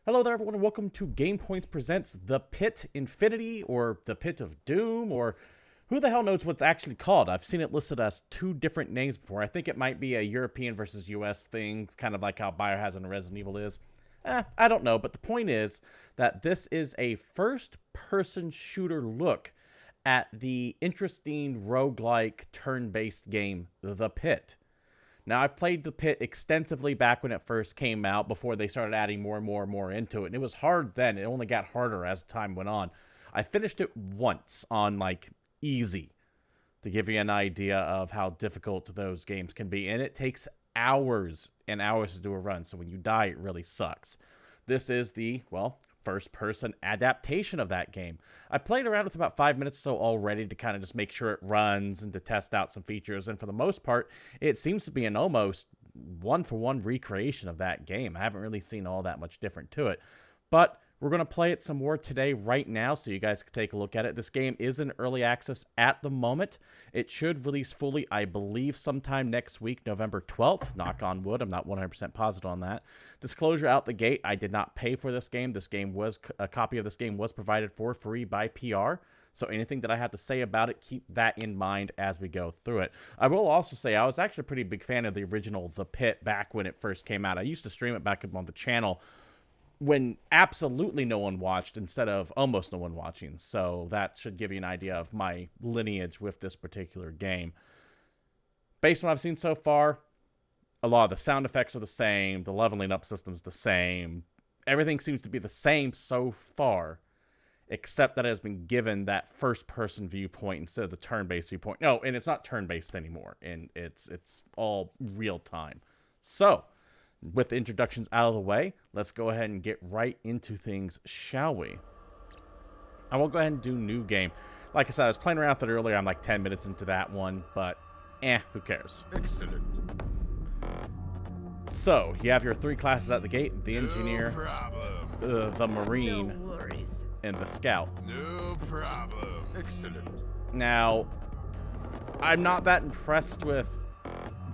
Hello there, everyone, and welcome to GamePoints Presents The Pit Infinity, or The Pit of Doom, or who the hell knows what's actually called. I've seen it listed as two different names before. I think it might be a European versus US thing, kind of like how Biohazard and Resident Evil is. I don't know, but the point is that this is a first-person shooter look at the interesting roguelike turn-based game, The Pit. Now, I've played The Pit extensively back when it first came out, before they started adding more and more and more into it. And it was hard then. It only got harder as time went on. I finished it once on, like, easy, to give you an idea of how difficult those games can be. And it takes hours and hours to do a run. So when you die, it really sucks. This is the, well, first-person adaptation of that game. I played around with about 5 minutes or so already to kind of just make sure it runs and to test out some features. And for the most part, it seems to be an almost one-for-one recreation of that game. I haven't really seen all that much different to it. But we're going to play it some more today right now so you guys can take a look at it. This game is in early access at the moment. It should release fully, I believe, sometime next week, November 12th. Knock on wood. I'm not 100% positive on that. Disclosure out the gate, I did not pay for this game. A copy of this game was provided for free by PR. So anything that I have to say about it, keep that in mind as we go through it. I will also say I was actually a pretty big fan of the original The Pit back when it first came out. I used to stream it back up on the channel when absolutely no one watched instead of almost no one watching. So that should give you an idea of my lineage with this particular game. Based on what I've seen so far, a lot of the sound effects are the same. The leveling up system's the same. Everything seems to be the same so far, except that it has been given that first-person viewpoint instead of the turn-based viewpoint. No, and it's not turn-based anymore, and it's all real-time. So, with the introductions out of the way, let's go ahead and get right into things, shall we? I will go ahead and do new game. Like I said, I was playing around with it earlier. I'm like 10 minutes into that one, but who cares? Excellent. So, you have your three classes at the gate: the engineer, the marine, No worries. and the scout. No problem. Excellent. Now, I'm not that impressed with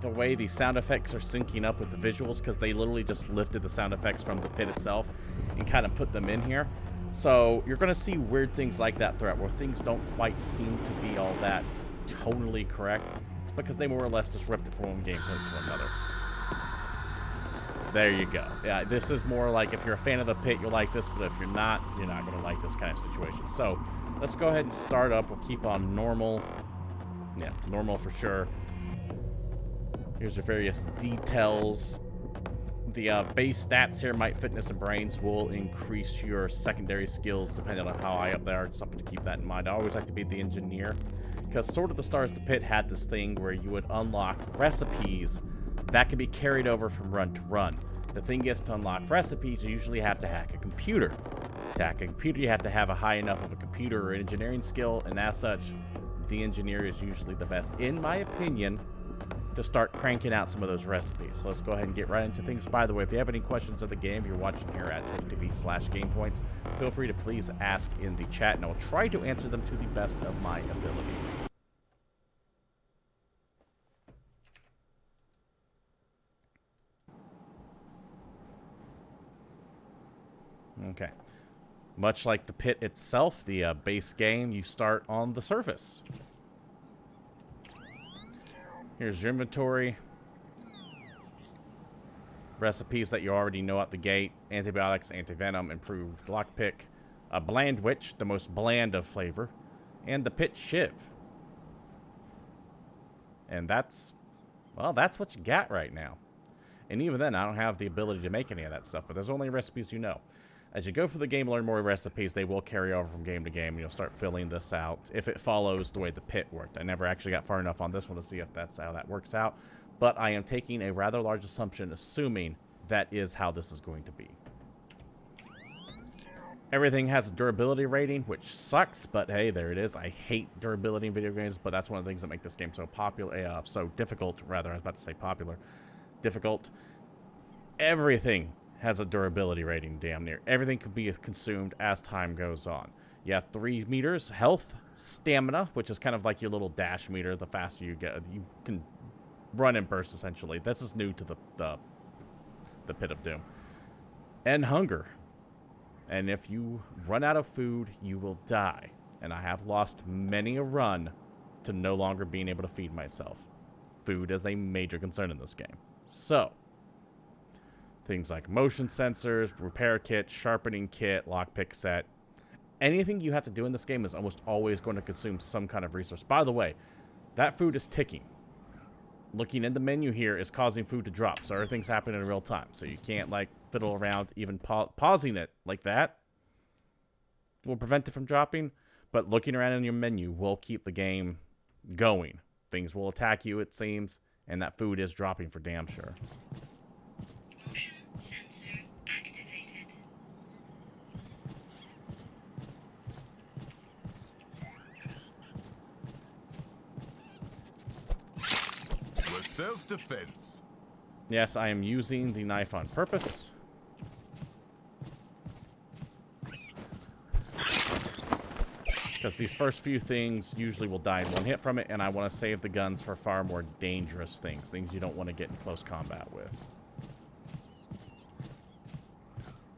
the way the sound effects are syncing up with the visuals, because they literally just lifted the sound effects from the pit itself and kind of put them in here. So you're going to see weird things like that throughout, where things don't quite seem to be all that tonally correct. It's because they more or less just ripped it from one game to another. There you go. Yeah, this is more like, if you're a fan of the pit, you'll like this, but if you're not going to like this kind of situation. So let's go ahead and start up. We'll keep on normal. Yeah, normal for sure. Here's your various details. The base stats here, might, fitness, and brains, will increase your secondary skills depending on how high up they are. Something to keep that in mind. I always like to be the engineer, because Sword of the Stars, the Pit had this thing where you would unlock recipes that can be carried over from run to run. The thing is, to unlock recipes, you usually have to hack a computer. To hack a computer, you have to have a high enough of a computer or engineering skill, and as such, the engineer is usually the best, in my opinion, to start cranking out some of those recipes. So let's go ahead and get right into things. By the way, if you have any questions of the game, you're watching here at twitch.tv/GamePoints, feel free to please ask in the chat, and I will try to answer them to the best of my ability. Okay. Much like the pit itself, the base game, you start on the surface. Here's your inventory. Recipes that you already know at the gate: antibiotics, anti-venom, improved lockpick, a bland witch, the most bland of flavor, and the pit shiv. And that's, well, that's what you got right now. And even then, I don't have the ability to make any of that stuff, but there's only recipes you know. As you go through the game, learn more recipes. They will carry over from game to game, and you'll start filling this out if it follows the way the pit worked. I never actually got far enough on this one to see if that's how that works out, but I am taking a rather large assumption, assuming that is how this is going to be. Everything has a durability rating, which sucks, but hey, there it is. I hate durability in video games, but that's one of the things that make this game so popular, so difficult, rather. I was about to say popular. Difficult. Everything has a durability rating, damn near. Everything can be consumed as time goes on. You have 3 meters: health, stamina, which is kind of like your little dash meter. The faster you get, you can run and burst, essentially. This is new to the Pit of Doom. And hunger. And if you run out of food, you will die. And I have lost many a run to no longer being able to feed myself. Food is a major concern in this game. So, things like motion sensors, repair kit, sharpening kit, lockpick set. Anything you have to do in this game is almost always going to consume some kind of resource. By the way, that food is ticking. Looking in the menu here is causing food to drop. So everything's happening in real time. So you can't, like, fiddle around. Even pausing it like that will prevent it from dropping. But looking around in your menu will keep the game going. Things will attack you, it seems. And that food is dropping for damn sure. Motion sensor activated. For self-defense. Yes, I am using the knife on purpose. Because these first few things usually will die in one hit from it, and I want to save the guns for far more dangerous things. Things you don't want to get in close combat with.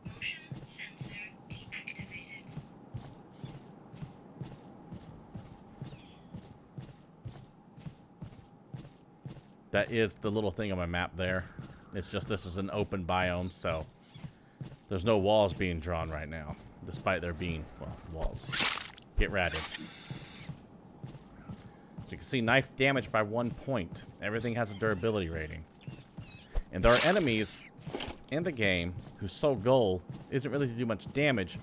Motion sensor deactivated. That is the little thing on my map there. It's just this is an open biome, so there's no walls being drawn right now, despite there being, well, walls. Get ratted. So you can see knife damage by 1 point. Everything has a durability rating. And there are enemies in the game whose sole goal isn't really to do much damage,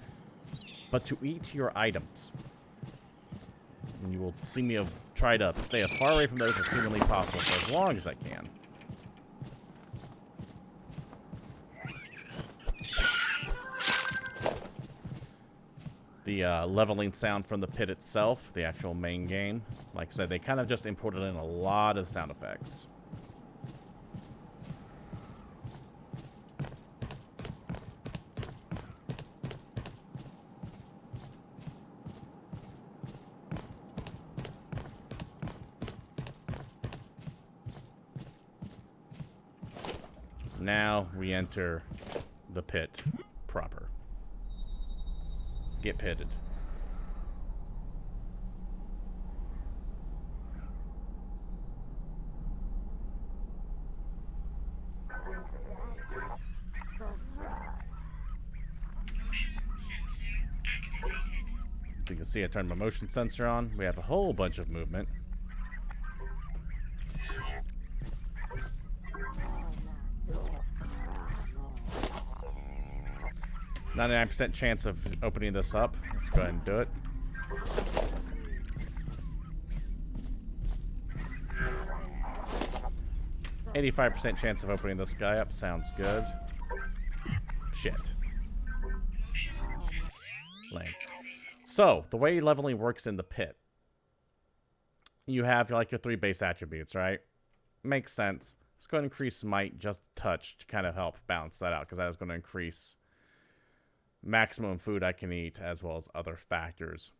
but to eat your items. And you will see me have tried to stay as far away from those as humanly possible for as long as I can. The leveling sound from the pit itself, the actual main game. Like I said, they kind of just imported in a lot of sound effects. Now we enter the pit proper. Get pitted. You can see I turned my motion sensor on. We have a whole bunch of movement. 99% chance of opening this up. Let's go ahead and do it. %85 chance of opening this guy up. Sounds good. Shit. Lame. So, the way leveling works in the pit. You have like your 3 base attributes, right? Makes sense. Let's go ahead and increase might just a touch to kind of help balance that out, because that is going to increase maximum food I can eat as well as other factors.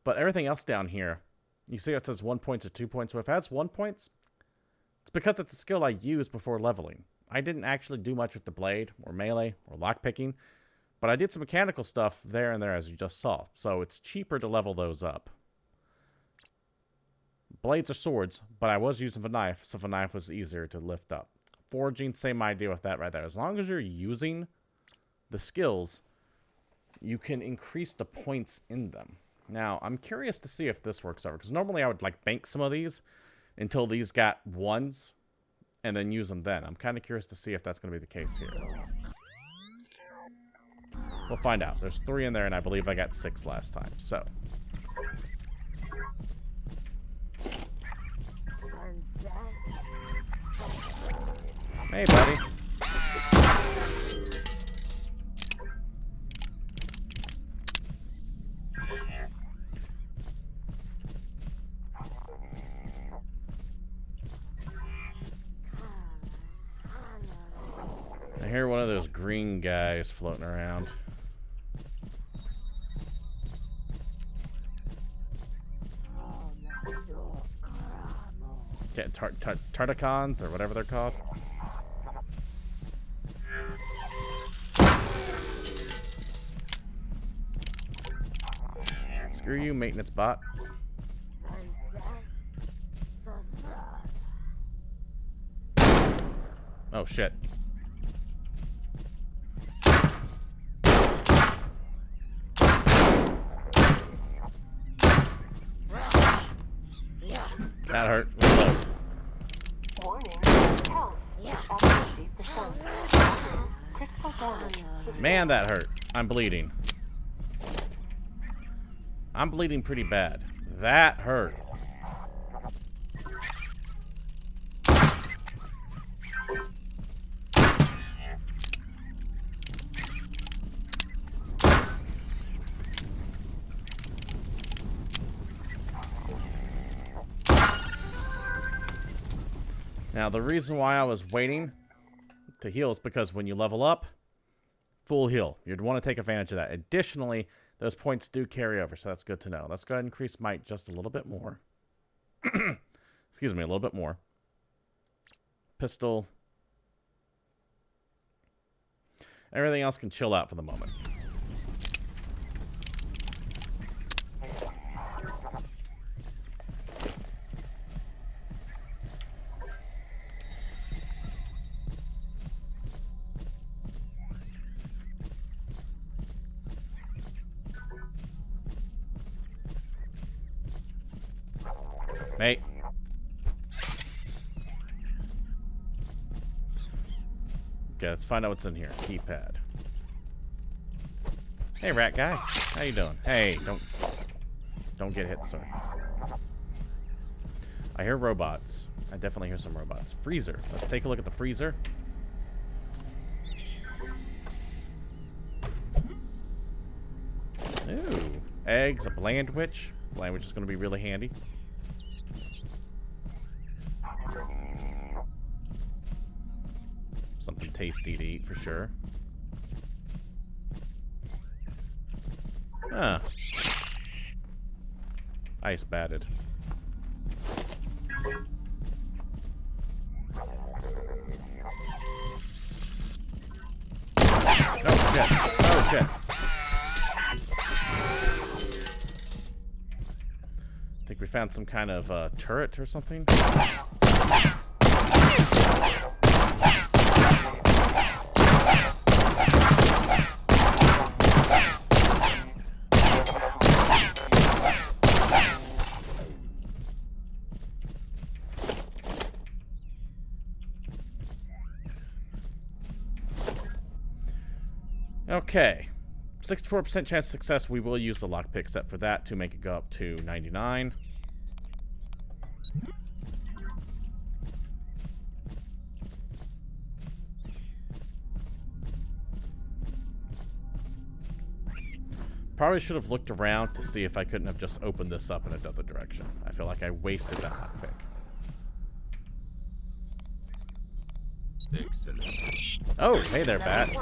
But everything else down here, you see it says 1 point or 2 points. So if it has 1 point, it's because it's a skill I used before leveling. I didn't actually do much with the blade or melee or lockpicking, but I did some mechanical stuff there and there, as you just saw. So it's cheaper to level those up. Blades are swords, but I was using a knife, so the knife was easier to lift up. Forging, same idea with that right there. As long as you're using the skills, you can increase the points in them. Now, I'm curious to see if this works over, because normally I would like bank some of these until these got 1s and then use them then. I'm kind of curious to see if that's going to be the case here. We'll find out. There's 3 in there, and I believe I got 6 last time, so. Hey, buddy. I hear one of those green guys floating around. Tarticons, or whatever they're called. Screw you, maintenance bot. Oh, shit. That hurt. Reload. Warning, health at 50%. Critical damage sustained. Man, that hurt. I'm bleeding. I'm bleeding pretty bad. That hurt. Now, the reason why I was waiting to heal is because when you level up, full heal. You'd want to take advantage of that. Additionally, those points do carry over, so that's good to know. Let's go ahead and increase might just a little bit more. Excuse me, a little bit more. Pistol. Everything else can chill out for the moment. Hey. Okay, let's find out what's in here. Keypad. Hey, rat guy. How you doing? Hey, don't get hit, sir. I hear robots. I definitely hear some robots. Freezer. Let's take a look at the freezer. Ooh. Eggs, a bland witch. Bland witch is going to be really handy. Something tasty to eat for sure. Huh. Ice batted. Oh shit. Oh shit. I think we found some kind of turret or something. Okay, 64% chance of success. We will use the lockpick set for that to make it go up to 99. Probably should have looked around to see if I couldn't have just opened this up in another direction. I feel like I wasted that lockpick. Excellent. Oh, hey there, bat.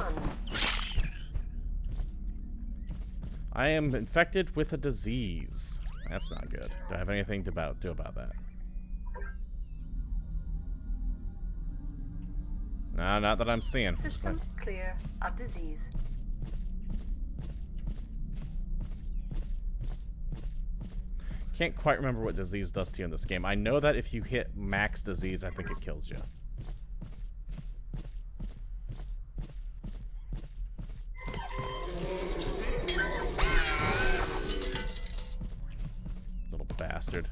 I am infected with a disease. That's not good. Do I have anything to do about that? No, not that I'm seeing. System clear of disease. Can't quite remember what disease does to you in this game. I know that if you hit max disease, I think it kills you. Little bastard.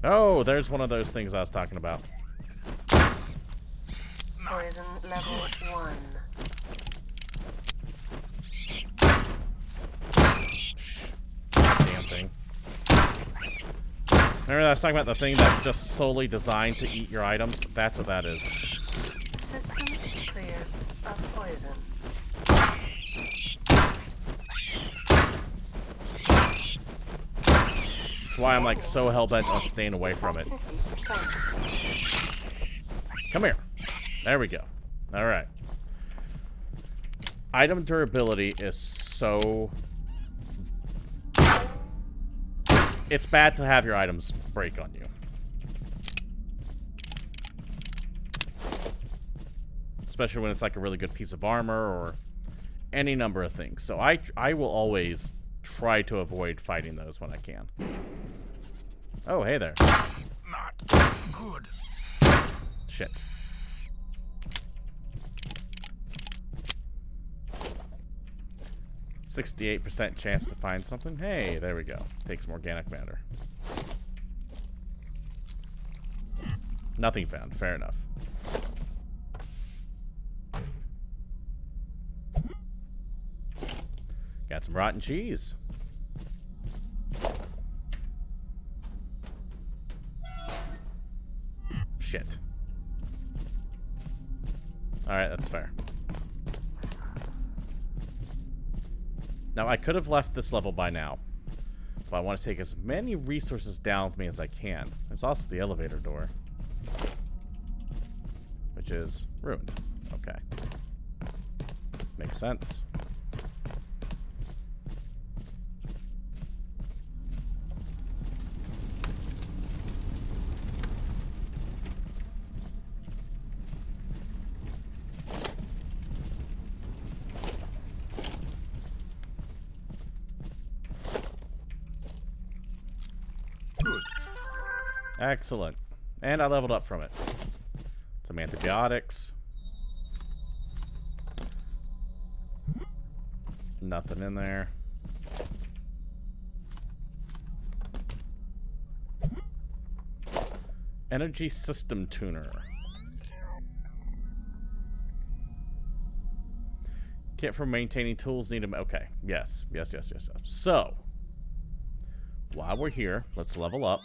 Oh, there's one of those things I was talking about. Poison level 1. Damn thing. Remember that I was talking about the thing that's just solely designed to eat your items? That's what that is. System clear of poison. That's why I'm like so hell-bent on staying away from it. 50%. Come here. There we go. All right. Item durability is so... It's bad to have your items break on you. especially when it's like a really good piece of armor or any number of things. So I will always try to avoid fighting those when I can. Oh, hey there. Not good. Shit. %68% chance to find something. Hey, there we go. Take some organic matter. Nothing found. Fair enough. Got some rotten cheese. Shit. Alright, that's fair. Now, I could have left this level by now, but I want to take as many resources down with me as I can. There's also the elevator door, which is ruined. Okay. Makes sense. Excellent. And I leveled up from it. Some antibiotics. Nothing in there. Energy system tuner. Kit for maintaining tools needed. Okay. Yes. Yes. So, while we're here, let's level up.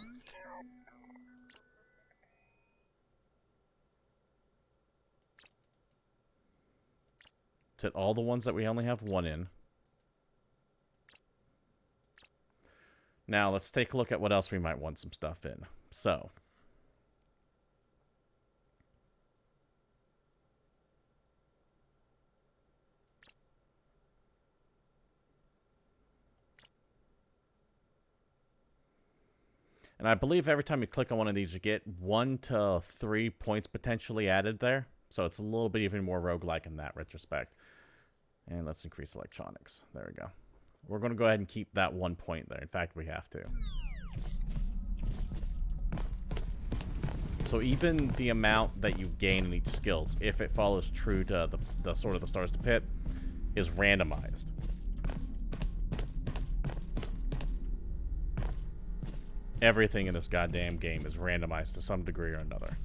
Hit all the ones that we only have one in. Now, let's take a look at what else we might want some stuff in. So. And I believe every time you click on one of these, you get 1 to 3 points potentially added there. So it's a little bit even more roguelike in that retrospect. And let's increase electronics. There we go. We're going to go ahead and keep that 1 point there. In fact, we have to. So even the amount that you gain in each skills, if it follows true to the sort of the stars to pit, is randomized. Everything in this goddamn game is randomized to some degree or another.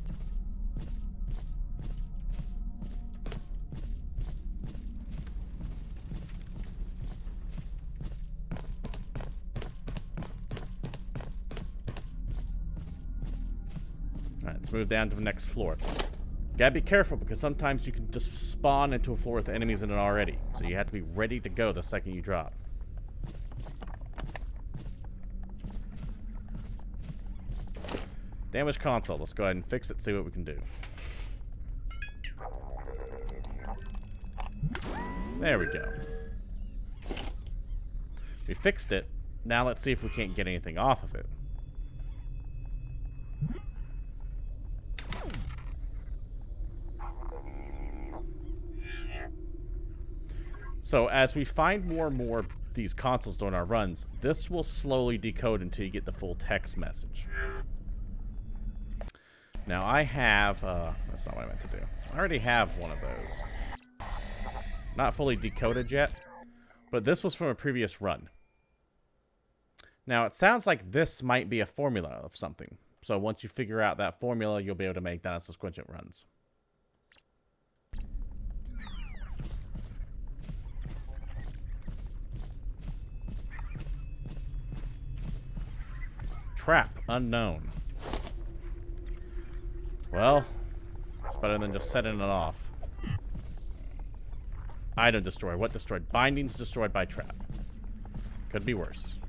Alright, let's move down to the next floor. Gotta be careful because sometimes you can just spawn into a floor with enemies in it already. So you have to be ready to go the second you drop. Damaged console. Let's go ahead and fix it, see what we can do. There we go. We fixed it. Now let's see if we can't get anything off of it. So as we find more and more of these consoles during our runs, this will slowly decode until you get the full text message. Now I have, that's not what I meant to do. I already have one of those. Not fully decoded yet, but this was from a previous run. Now it sounds like this might be a formula of something. So once you figure out that formula, you'll be able to make non-sequential runs. Trap unknown. Well, it's better than just setting it off. Item destroyed. What destroyed? Bindings destroyed by trap. Could be worse.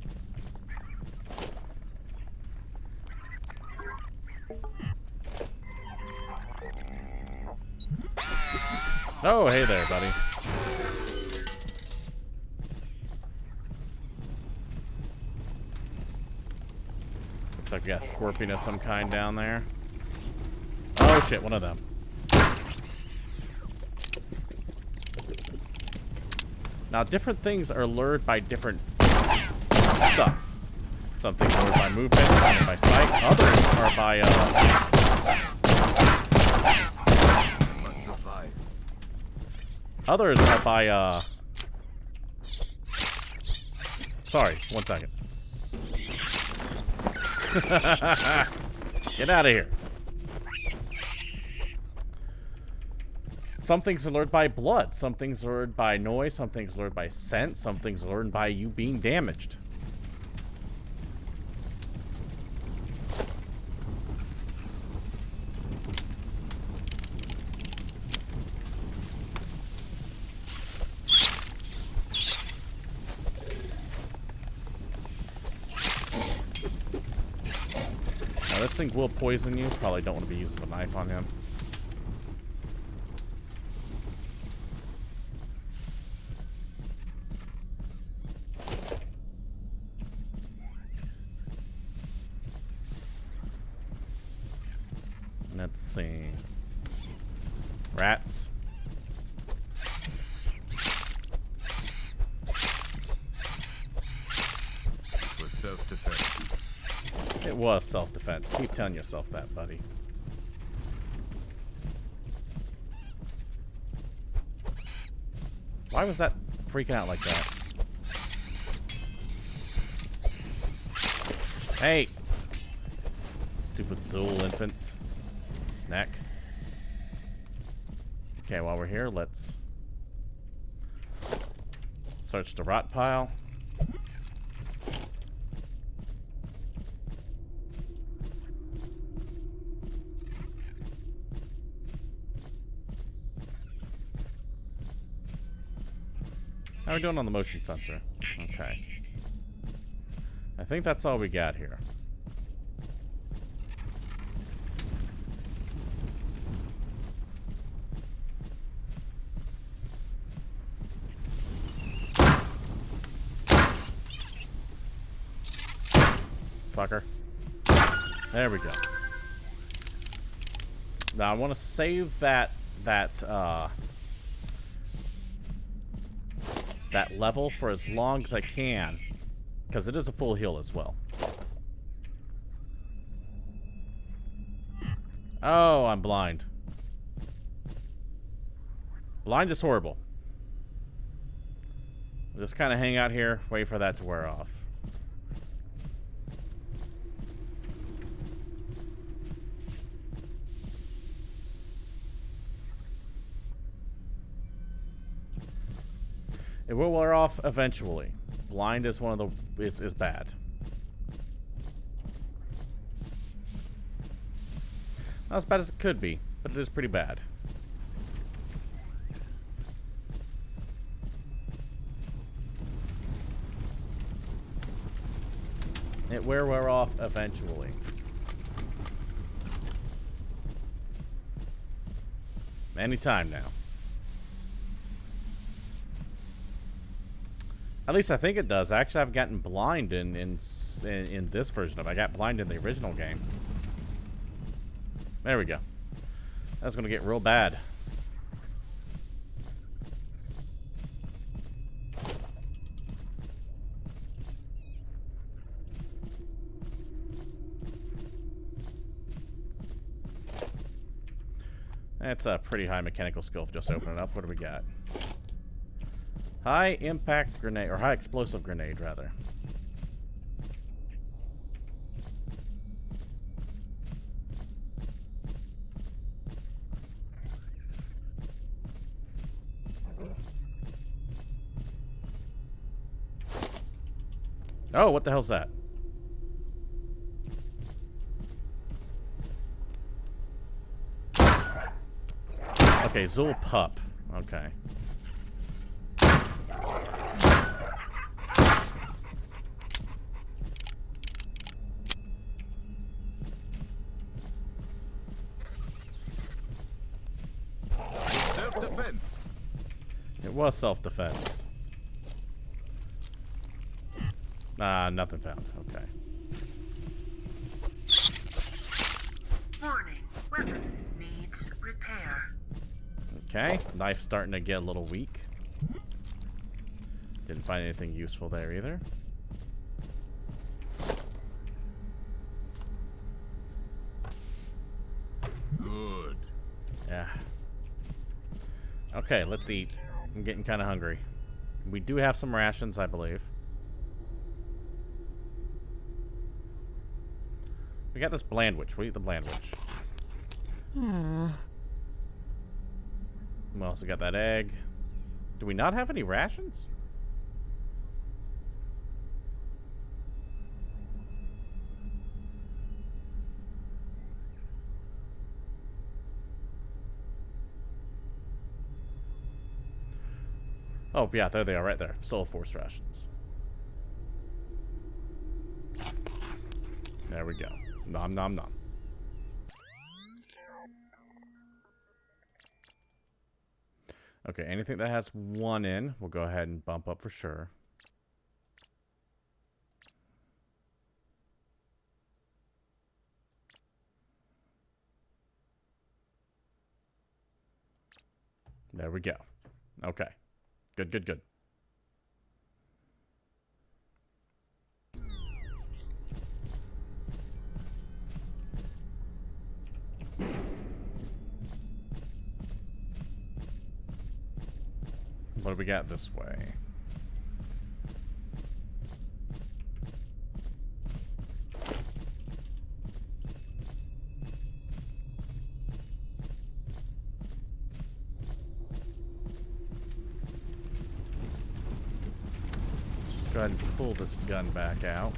Oh, hey there, buddy. Looks like we got scorpion of some kind down there. Oh shit, one of them. Now, different things are lured by different stuff. Some things are lured by movement, some by sight. Others are by, Must survive. Others are by, Sorry, 1 second. Get out of here. Some things are lured by blood. Some things are lured by noise. Some things are lured by scent. Some things are lured by you being damaged. Now this thing will poison you. Probably don't want to be using a knife on him. Let's see. Rats. It was self-defense. It was self-defense. Keep telling yourself that, buddy. Why was that freaking out like that? Hey! Stupid Zool infants. Snack. Okay, while we're here, let's search the rot pile. How are we doing on the motion sensor? Okay. I think that's all we got here. Fucker. There we go. Now I want to save that level for as long as I can, because it is a full heal as well. Oh, I'm blind. Blind is horrible. We'll just kind of hang out here, wait for that to wear off. It will wear off eventually. Blind is one of the is bad. Not as bad as it could be, but it is pretty bad. It will wear off eventually. Anytime now. At least I think it does. Actually, I've gotten blind in this version of it. I got blind in the original game. There we go. That's going to get real bad. That's a pretty high mechanical skill. Just open it up. What do we got? High impact grenade, or high explosive grenade, rather. Oh, what the hell's that? Okay, Zool Pup. Okay. Self-defense. It was self-defense. Ah, nothing found. Okay. Warning. Weapon needs repair. Okay. Knife's starting to get a little weak. Didn't find anything useful there either. Good. Yeah. Okay, let's eat. I'm getting kind of hungry. We do have some rations, I believe. We got this blandwich. We'll eat the blandwich. We also got that egg. Do we not have any rations? Oh, yeah, there they are right there. Soul Force rations. There we go. Nom nom nom. Okay, anything that has 1 in, we'll go ahead and bump up for sure. There we go. Okay. Good, good, good. What do we got this way? Let's go ahead and pull this gun back out.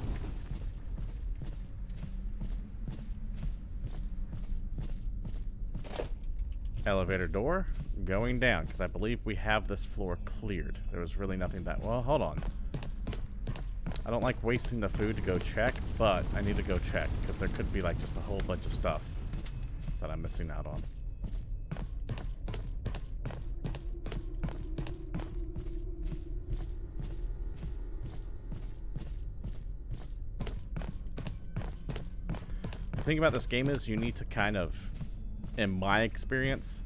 Elevator door going down, because I believe we have this floor cleared. There was really nothing that... Well, hold on. I don't like wasting the food to go check, but I need to go check, because there could be like just a whole bunch of stuff that I'm missing out on. The thing about this game is you need to kind of, in my experience,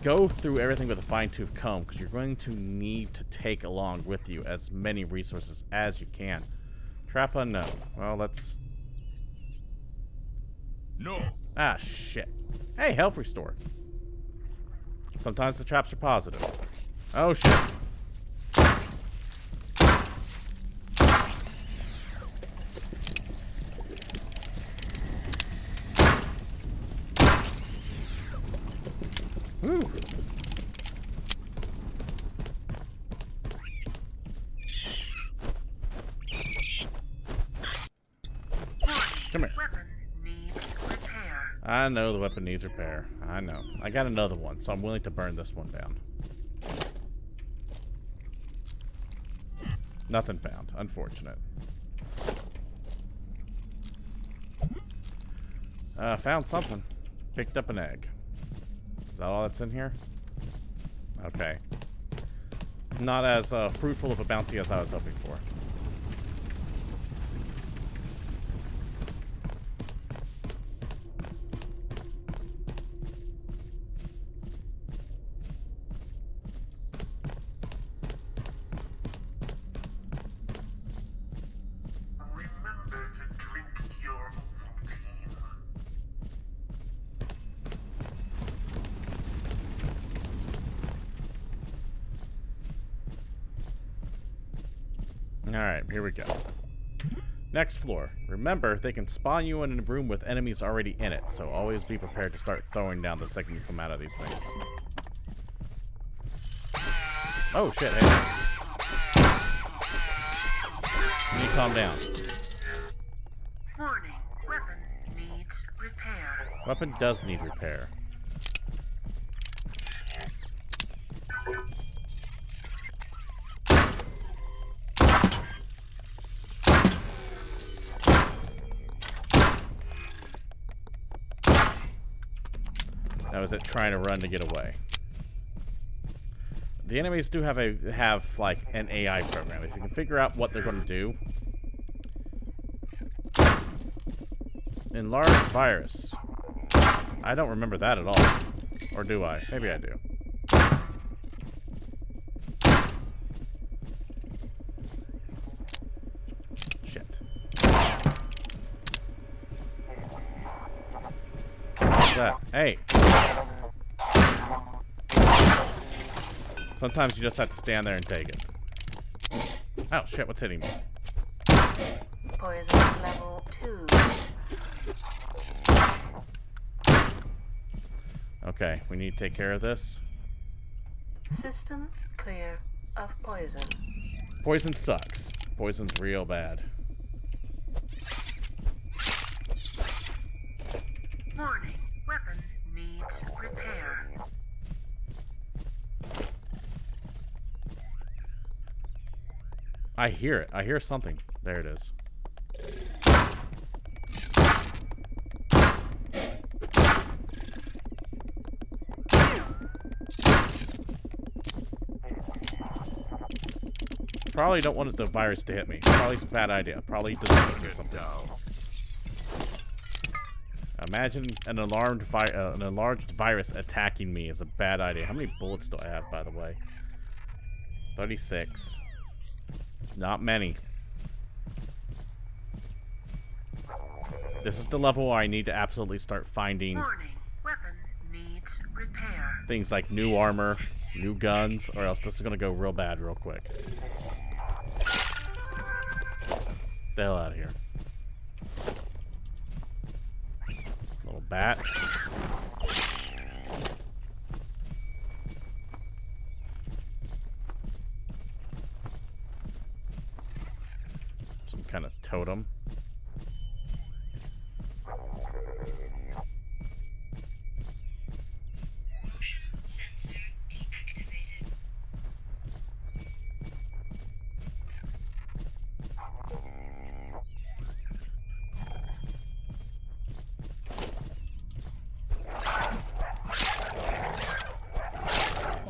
go through everything with a fine-tooth comb, because you're going to need to take along with you as many resources as you can. Trap unknown. Well, let's... No. Ah, shit. Hey, health restore. Sometimes the traps are positive. Oh, shit. Woo. Come here. Weapon needs repair. I know the weapon needs repair. I know. I got another one, so I'm willing to burn this one down. Nothing found. Unfortunate. Found something. Picked up an egg. Is that all that's in here? Okay. Not as fruitful of a bounty as I was hoping for. Remember to drink your routine. Alright, here we go. Next floor. Remember, they can spawn you in a room with enemies already in it, so always be prepared to start throwing down the second you come out of these things. Oh, shit, hey. You need to calm down. Warning. Weapon needs repair. Weapon does need repair. Now is it trying to run to get away? The enemies do have like an AI program. If you can figure out what they're going to do. Enlarged virus. I don't remember that at all. Or do I? Maybe I do. Shit. What's that? Hey. Sometimes you just have to stand there and take it. Oh shit, what's hitting me? Poison level 2. Okay, we need to take care of this. System clear of poison. Poison sucks. Poison's real bad. Warning. Weapon needs repair. I hear it. I hear something. There it is. Probably don't want the virus to hit me. Probably a bad idea. Probably disease or something. Imagine an enlarged virus attacking me is a bad idea. How many bullets do I have, by the way? 36. Not many. This is the level where I need to absolutely start finding Warning. Weapon needs repair. things like new armor, new guns, or else this is gonna go real bad real quick. Get the hell out of here. Little bat. Some kind of totem.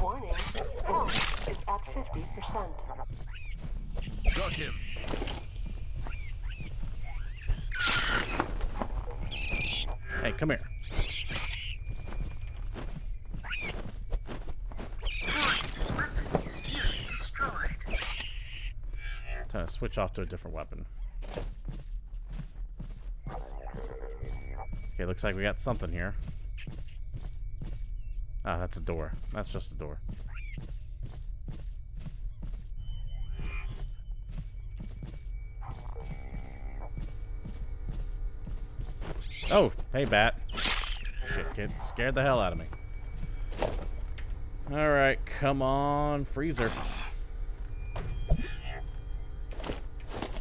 Warning, health is at 50%. Got him. Hey, come here. Weapon is nearly destroyed. Time to switch off to a different weapon. Okay, looks like we got something here. Ah, that's a door. That's just a door. Oh, hey, bat. Shit, kid. Scared the hell out of me. Alright, come on, freezer.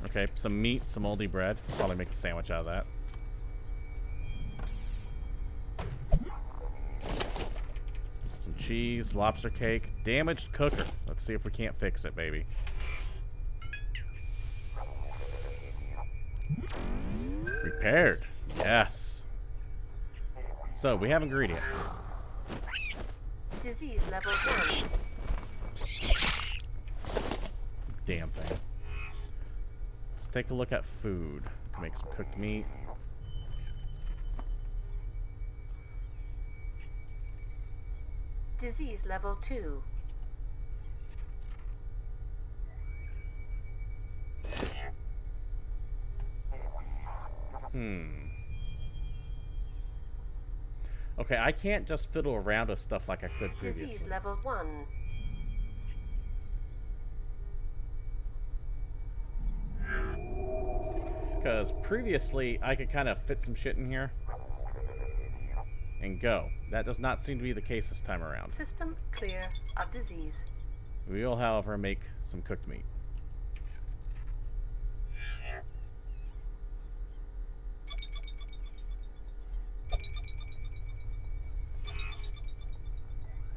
Okay, some meat, some moldy bread. Probably make a sandwich out of that. Some cheese, lobster cake, damaged cooker. Let's see if we can't fix it, baby. Repaired. Yes. So, we have ingredients. Disease level 1. Damn thing. Let's take a look at food. Make some cooked meat. Disease level 2. Okay, I can't just fiddle around with stuff like I could Disease previously. level 1. Because previously, I could kind of fit some shit in here and go. That does not seem to be the case this time around. System clear of disease. We will, however, make some cooked meat.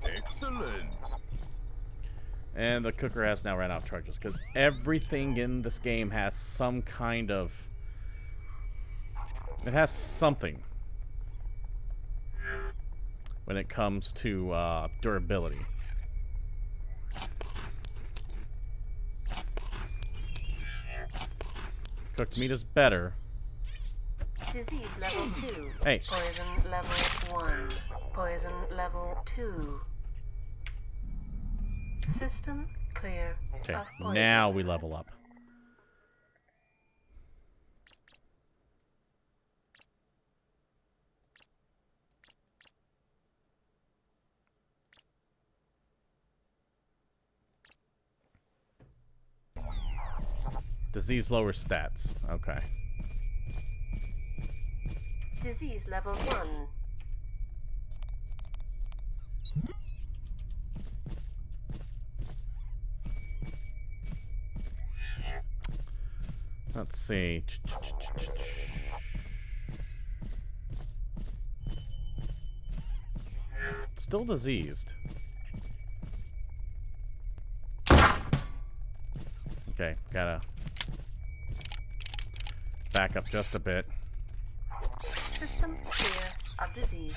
Excellent. And the cooker has now ran out of charges because everything in this game has some kind of... It has something when it comes to durability. Cooked meat is better. Disease level 2. Hey. Poison level 1. Poison level 2. System clear Okay, of poison. now we level up. Disease lowers stats. Okay. Disease level 1. Let's see. Still diseased. Okay, gotta back up just a bit. System clear of disease.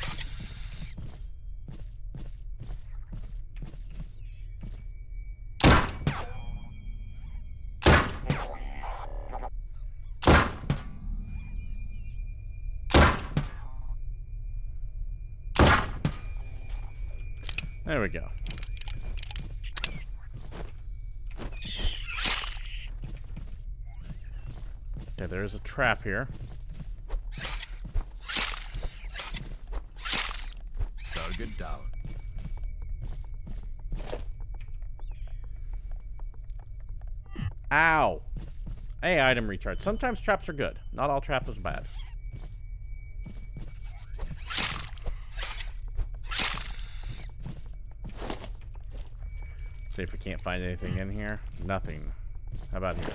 There we go. Okay, there is a trap here. Target down. Ow! Hey, item recharge. Sometimes traps are good. Not all traps are bad. See if we can't find anything in here. Nothing. How about here?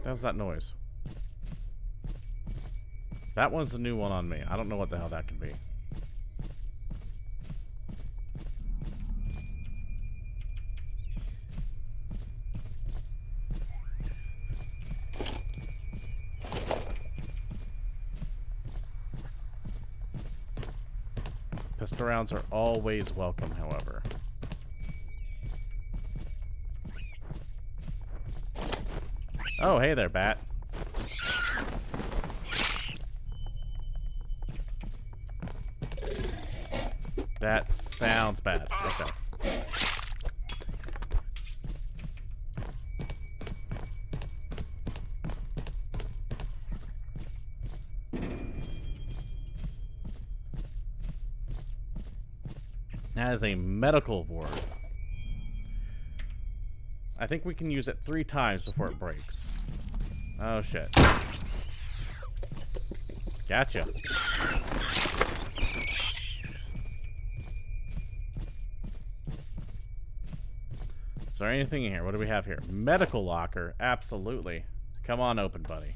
How's that noise? That one's a new one on me. I don't know what the hell that could be. Pistol rounds are always welcome, however. Oh, hey there, bat. That sounds bad. Okay. That is a medical ward. I think we can use it 3 times before it breaks. Oh, shit. Gotcha. Is there anything in here? What do we have here? Medical locker. Absolutely. Come on open, buddy.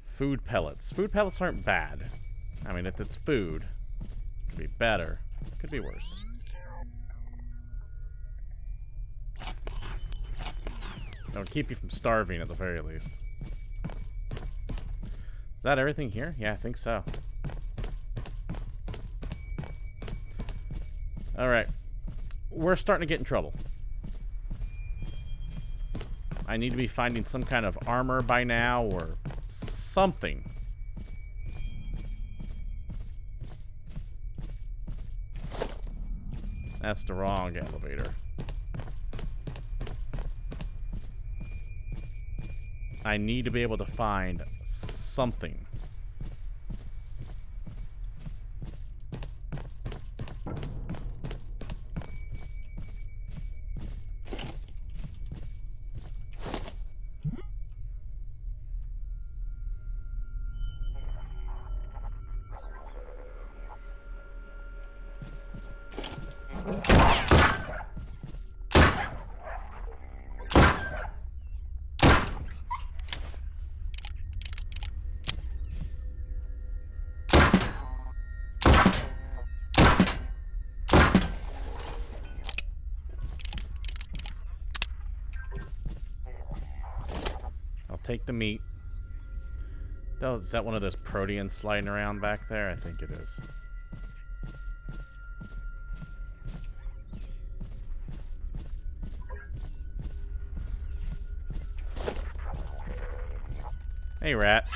Food pellets. Food pellets aren't bad. I mean, it's food. Could be better. Could be worse. It'll keep you from starving at the very least. Is that everything here? Yeah, I think so. Alright. We're starting to get in trouble. I need to be finding some kind of armor by now or something. That's the wrong elevator. I need to be able to find something. Take the meat. Is that one of those proteans sliding around back there? I think it is. Hey, rat.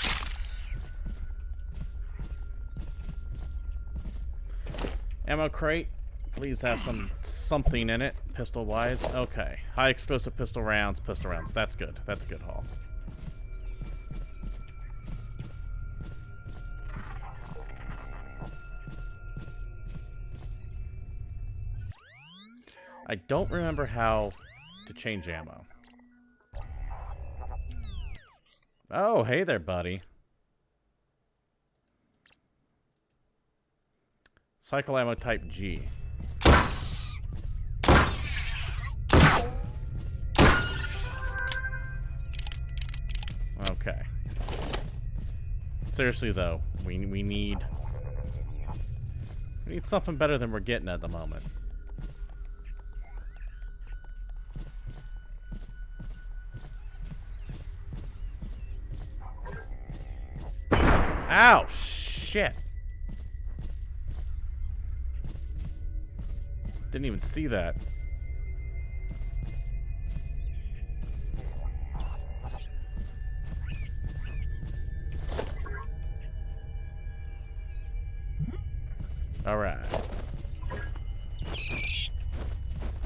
Ammo crate. Please have something in it, pistol-wise. Okay. High explosive pistol rounds, pistol rounds. That's good. That's a good haul. I don't remember how to change ammo. Oh, hey there, buddy. Cycle ammo type G. Okay. Seriously, though, we need something better than we're getting at the moment. Ow, shit. Didn't even see that. All right.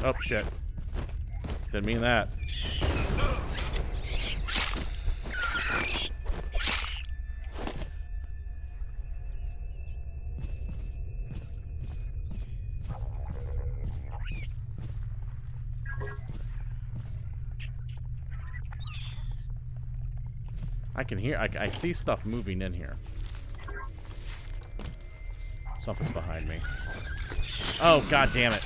Oh, shit. Didn't mean that. I can hear, I see stuff moving in here. Something's behind me. Oh, god damn it.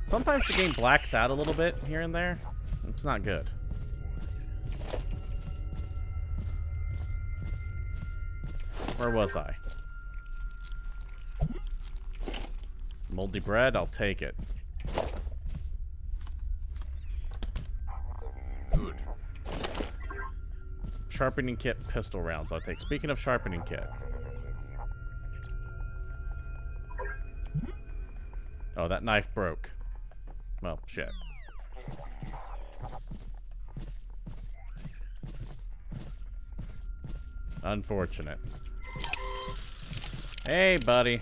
Sometimes the game blacks out a little bit here and there. It's not good. Where was I? Moldy bread, I'll take it. Good. Sharpening kit, pistol rounds, I'll take. Speaking of sharpening kit. Oh, that knife broke. Well, shit. Unfortunate. Hey, buddy.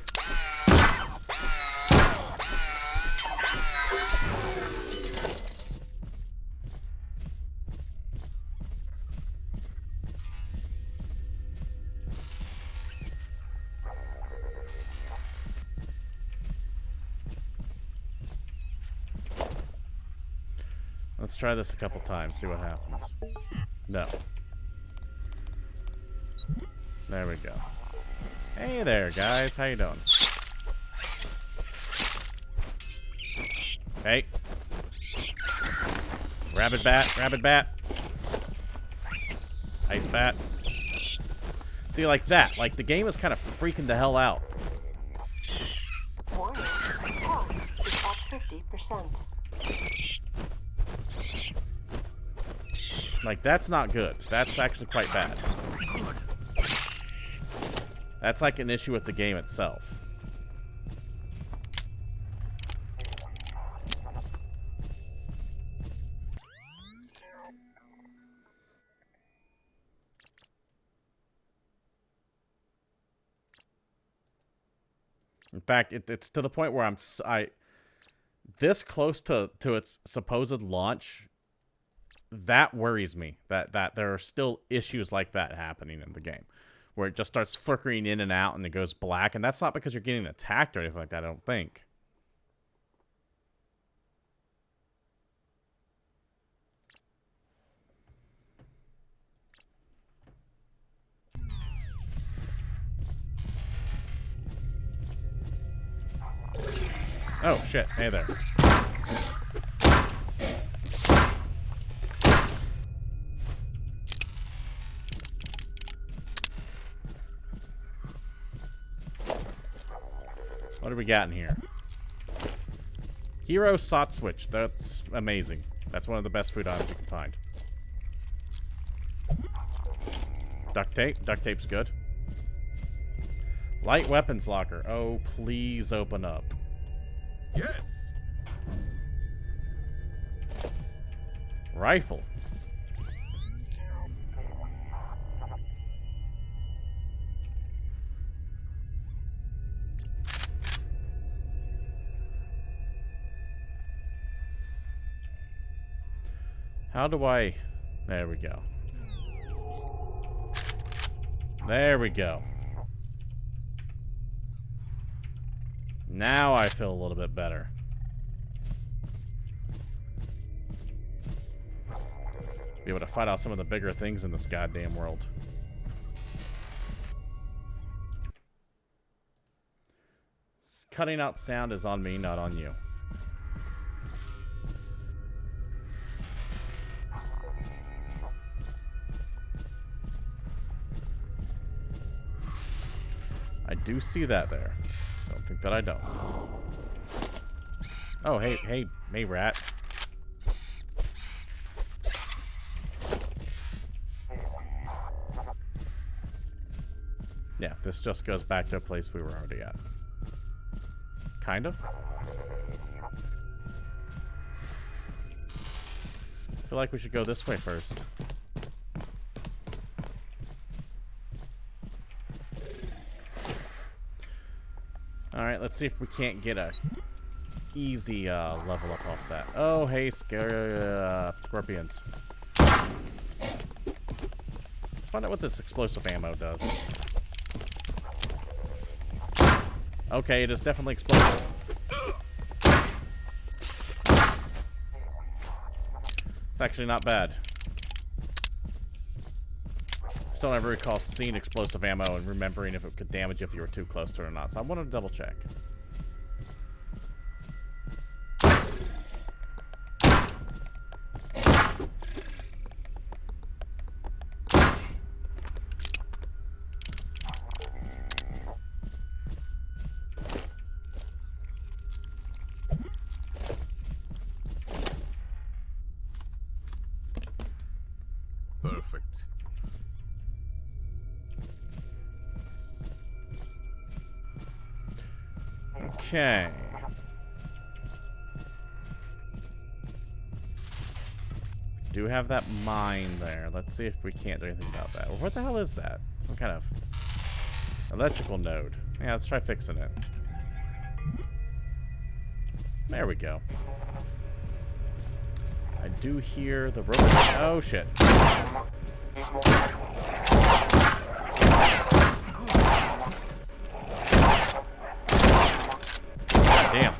Let's try this a couple times, see what happens. No. There we go. Hey there, guys. How you doing? Hey. Rabid bat, rabid bat. Ice bat. See, like that. Like, the game is kind of freaking the hell out. Warning. Health is at 50%. Like, that's not good. That's actually quite bad. That's like an issue with the game itself. In fact, it's to the point where I this close to its supposed launch. That worries me, that there are still issues like that happening in the game, where it just starts flickering in and out and it goes black, and that's not because you're getting attacked or anything like that, I don't think. Oh, shit. Hey there. What do we got in here? Hero Sot Switch. That's amazing. That's one of the best food items you can find. Duct tape. Duct tape's good. Light weapons locker. Oh, please open up. Yes. Rifle. How do I... There we go. There we go. Now I feel a little bit better. Be able to fight off some of the bigger things in this goddamn world. Cutting out sound is on me, not on you. I do see that there. Don't think that I don't. Oh, hey, rat. Yeah, this just goes back to a place we were already at. Kind of. I feel like we should go this way first. Alright, let's see if we can't get a easy level up off that. Oh, hey, scorpions. Let's find out what this explosive ammo does. Okay, it is definitely explosive. It's actually not bad. Still never recall seeing explosive ammo and remembering if it could damage you if you were too close to it or not. So I wanted to double check. Perfect. Okay. Do have that mine there. Let's see if we can't do anything about that. Well, what the hell is that? Some kind of electrical node. Yeah, let's try fixing it. There we go. I do hear the robot. Oh, shit. God damn.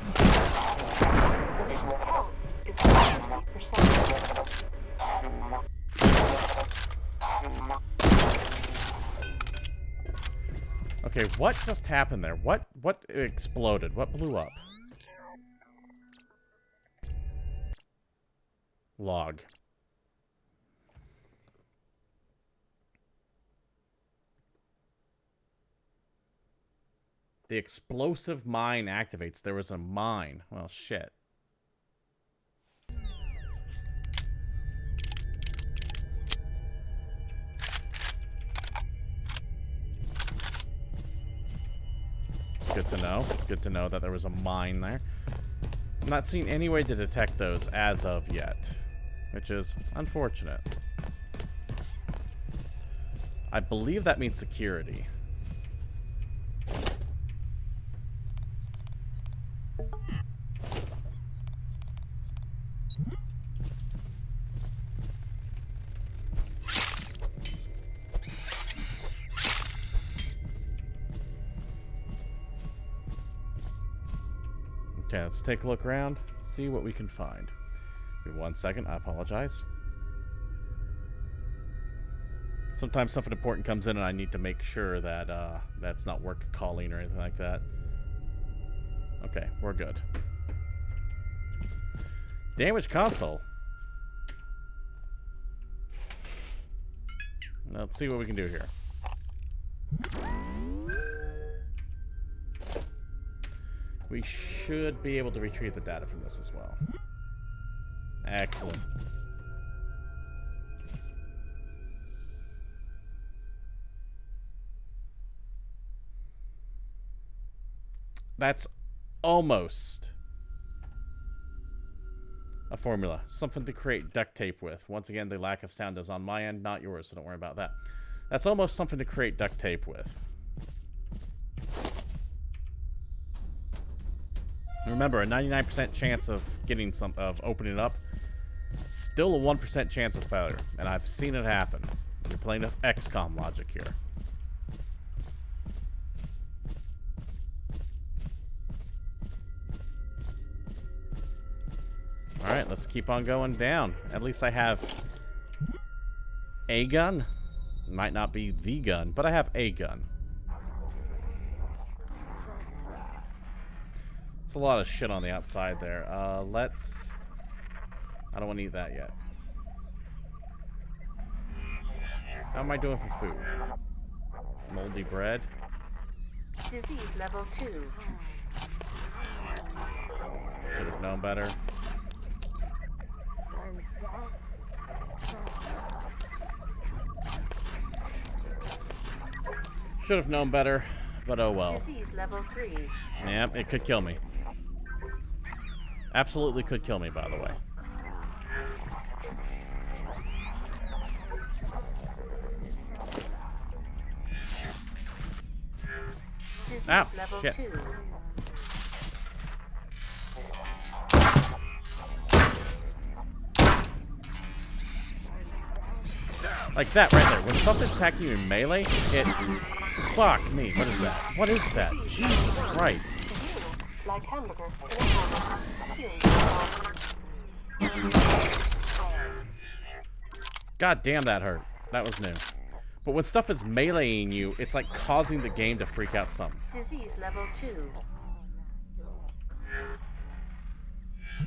Health is 70%. Okay, what just happened there? What exploded? What blew up? Log. The explosive mine activates. There was a mine. Well, shit. It's good to know. Good to know that there was a mine there. I'm not seeing any way to detect those as of yet, which is unfortunate. I believe that means security. Okay, let's take a look around, see what we can find. Give me 1 second, I apologize. Sometimes something important comes in and I need to make sure that that's not work calling or anything like that. Okay, we're good. Damaged console. Let's see what we can do here. We should be able to retrieve the data from this as well. Excellent. That's almost a formula. Something to create duct tape with. Once again, the lack of sound is on my end, not yours, so don't worry about that. That's almost something to create duct tape with. Remember, a 99% chance of getting opening it up Still a 1% chance of failure, and I've seen it happen. You're playing with XCOM logic here. Alright, let's keep on going down. At least I have a gun. Might not be the gun, but I have a gun. It's a lot of shit on the outside there. Let's... I don't want to eat that yet. How am I doing for food? Moldy bread. Disease level 2. Should have known better. Should have known better, but oh well. Disease level 3. Yeah, it could kill me. Absolutely could kill me, by the way. Disease Ow, level shit. 2. Like that right there. When something's attacking you in melee, it... Fuck me. What is that? What is that? Jesus Christ. Like hamburger. God damn, that hurt. That was new. But when stuff is meleeing you, it's like causing the game to freak out some. Disease level 2.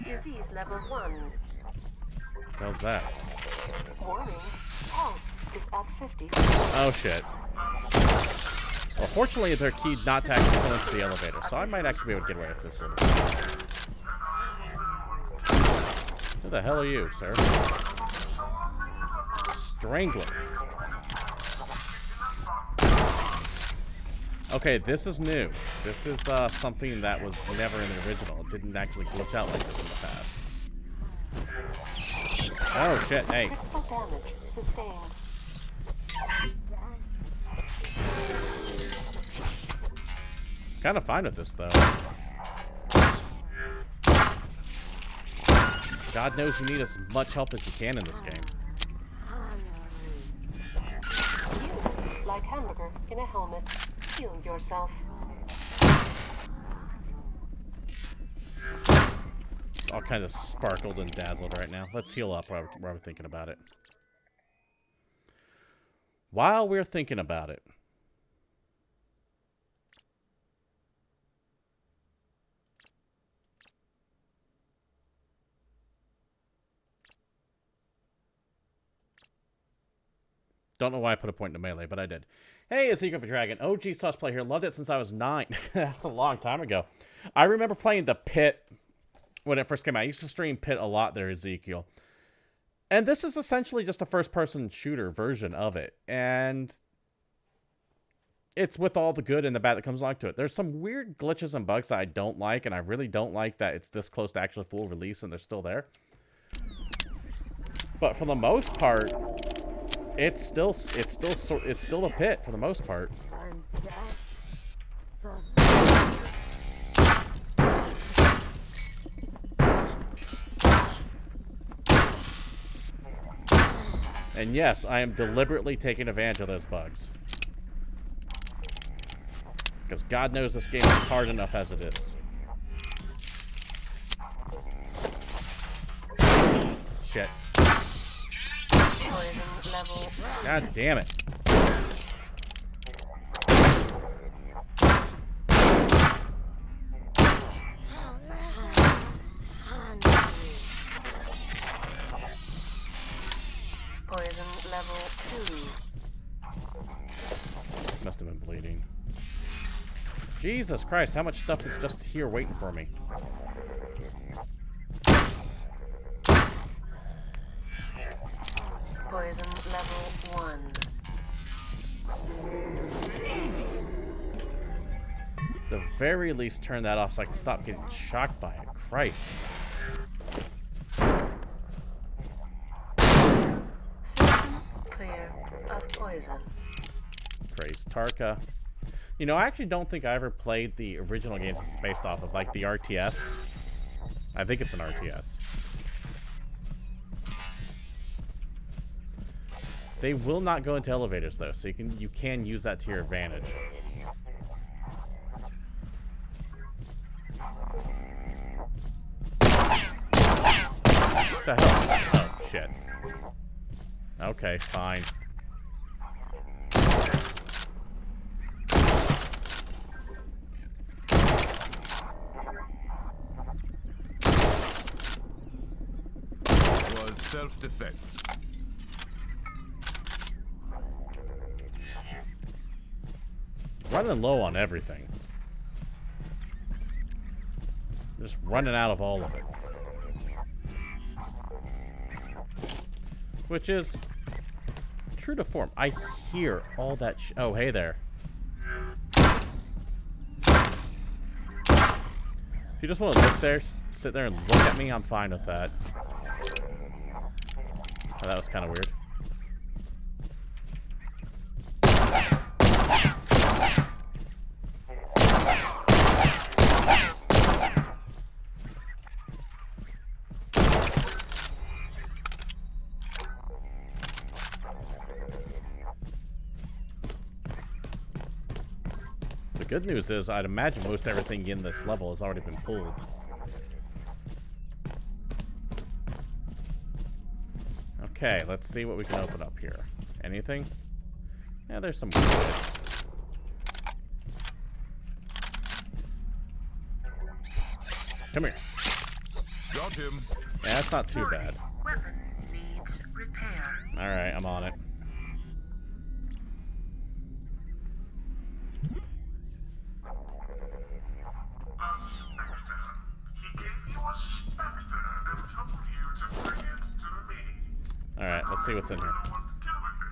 Disease level 1. What the hell's that? Warning. Health is at 50. Oh shit. Well, fortunately, they're keyed not to actually go into the elevator, so I might actually be able to get away with this a little bit. Who the hell are you, sir? Strangler. Okay, this is new. This is something that was never in the original. It didn't actually glitch out like this in the past. Oh shit, hey. Critical damage sustained. Kind of fine with this, though. God knows you need as much help as you can in this game. You, like hamburger in a helmet, heal yourself. It's all kind of sparkled and dazzled right now. Let's heal up while we're thinking about it. While we're thinking about it. Don't know why I put a point into melee, but I did. Hey, it's Eager for Dragon. OG Sauce Play here. Loved it since I was 9. That's a long time ago. I remember playing the Pit when it first came out. I used to stream Pit a lot there, Ezekiel. And this is essentially just a first-person shooter version of it. And it's with all the good and the bad that comes along to it. There's some weird glitches and bugs that I don't like, and I really don't like that it's this close to actual full release and they're still there. But for the most part, it's still a Pit for the most part. And yes, I am deliberately taking advantage of those bugs. Because God knows this game is hard enough as it is. Shit. God damn it. Poison level 2. Must have been bleeding. Jesus Christ, how much stuff is just here waiting for me? Poison level 1. At the very least, turn that off so I can stop getting shocked by it. Christ. System clear of poison. Praise Tarka. You know, I actually don't think I ever played the original games it's based off of, like the RTS. I think it's an RTS. They will not go into elevators though, so you can use that to your advantage. What the hell? Oh shit. Okay, fine. Was self-defense. Running low on everything. Just running out of all of it. Which is true to form. I hear all that oh, hey there. If you just want to look there, sit there and look at me, I'm fine with that. Oh, that was kind of weird. The good news is, I'd imagine most everything in this level has already been pulled. Okay, let's see what we can open up here. Anything? Yeah, there's some wood. Come here. Got him. Yeah, that's not too bad. Weapon needs repair. Alright, I'm on it. A spectre. He gave you a spectre and told you to bring it to me. Alright, let's see what's in here. What to do with it?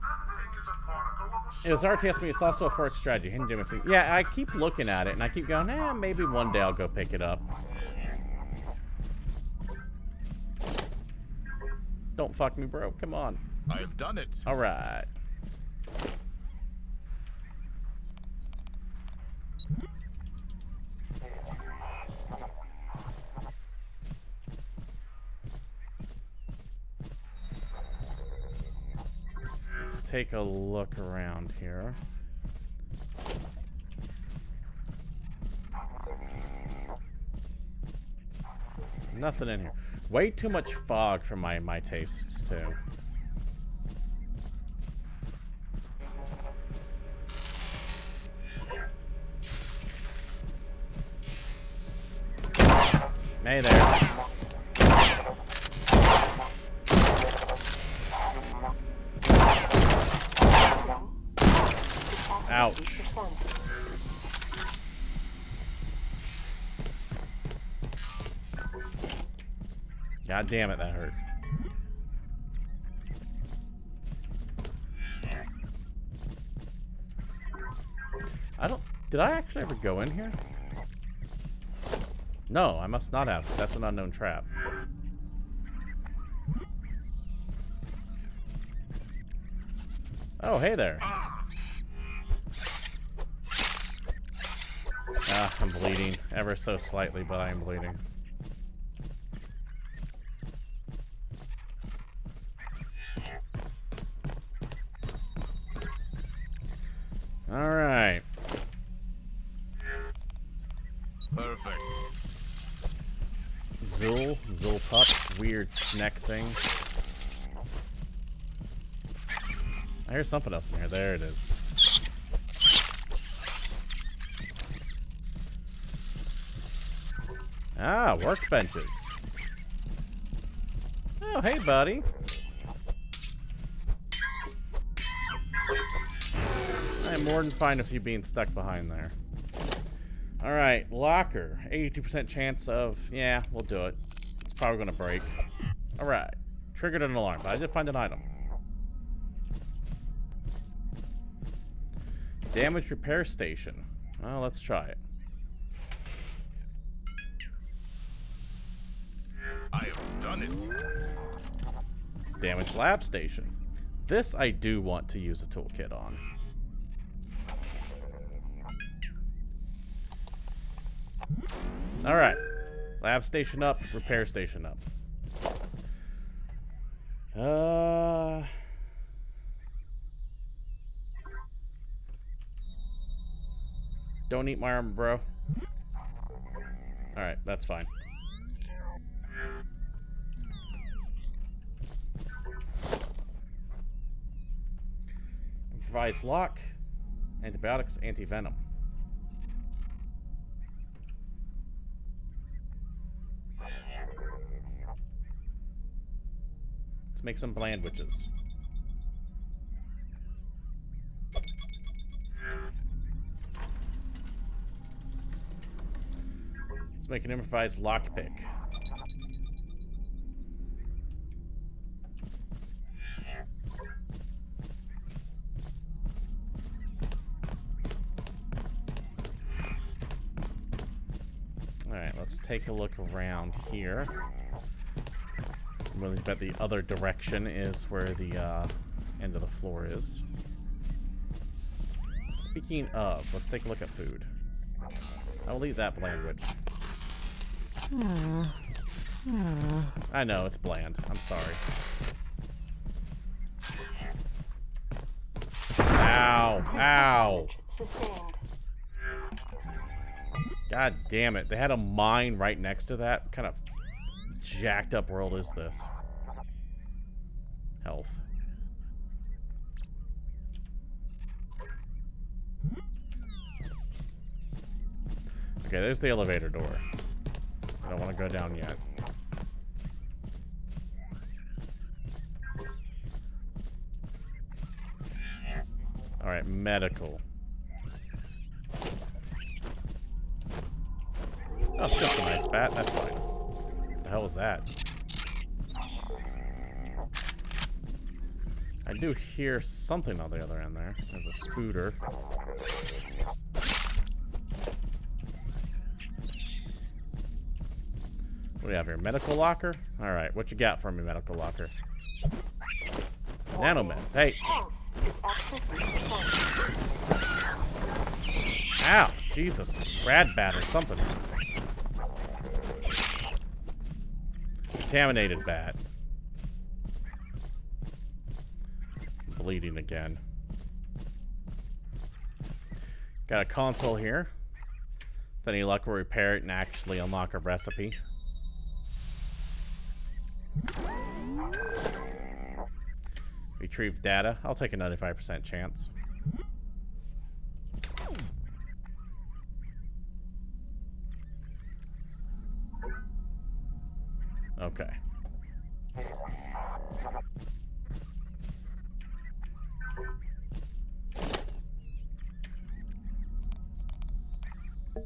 That thing is a particle of a It was RTS me, it's also a fork strategy. Hidden gem thing. Yeah, I keep looking at it and I keep going, maybe one day I'll go pick it up. Don't fuck me, bro. Come on. I've done it. Alright. Let's take a look around here. Nothing in here. Way too much fog for my tastes, too. Hey there. Ouch. God damn it, that hurt. Did I actually ever go in here? No, I must not have. That's an unknown trap. Oh, hey there. I'm bleeding. Ever so slightly, but I am bleeding. Alright. Perfect. Zul pup, weird snack thing. I hear something else in here. There it is. Ah, workbenches. Oh, hey, buddy. I'm more than fine with you being stuck behind there. Alright, locker. 82% chance of... Yeah, we'll do it. It's probably going to break. Alright. Triggered an alarm, but I did find an item. Damage repair station. Well, let's try it. I have done it. Damage lab station. This I do want to use a toolkit on. Alright. Lab station up, repair station up. Don't eat my armor, bro. Alright, that's fine. Improvised lock. Antibiotics, anti-venom. Let's make some bland witches. Let's make an improvised lockpick. Alright, let's take a look around here. I'm willing to bet the other direction is where the end of the floor is. Speaking of, let's take a look at food. I'll eat that bland witch. I know, it's bland. I'm sorry. Ow! Ow! Sustained. God damn it. They had a mine right next to that. What kind of jacked up world is this? Health. Okay, there's the elevator door. I don't want to go down yet. Alright, medical. Oh, it's just a nice bat. That's fine. What the hell was that? I do hear something on the other end there. There's a spooter. What do we have here? Medical locker? Alright, what you got for me, medical locker? Nanomeds. Hey. Health is at 50%. Ow. Jesus. Rad bat or something. Contaminated bat. Bleeding again. Got a console here. With any luck, we'll repair it and actually unlock a recipe. Retrieve data. I'll take a 95% chance. Okay.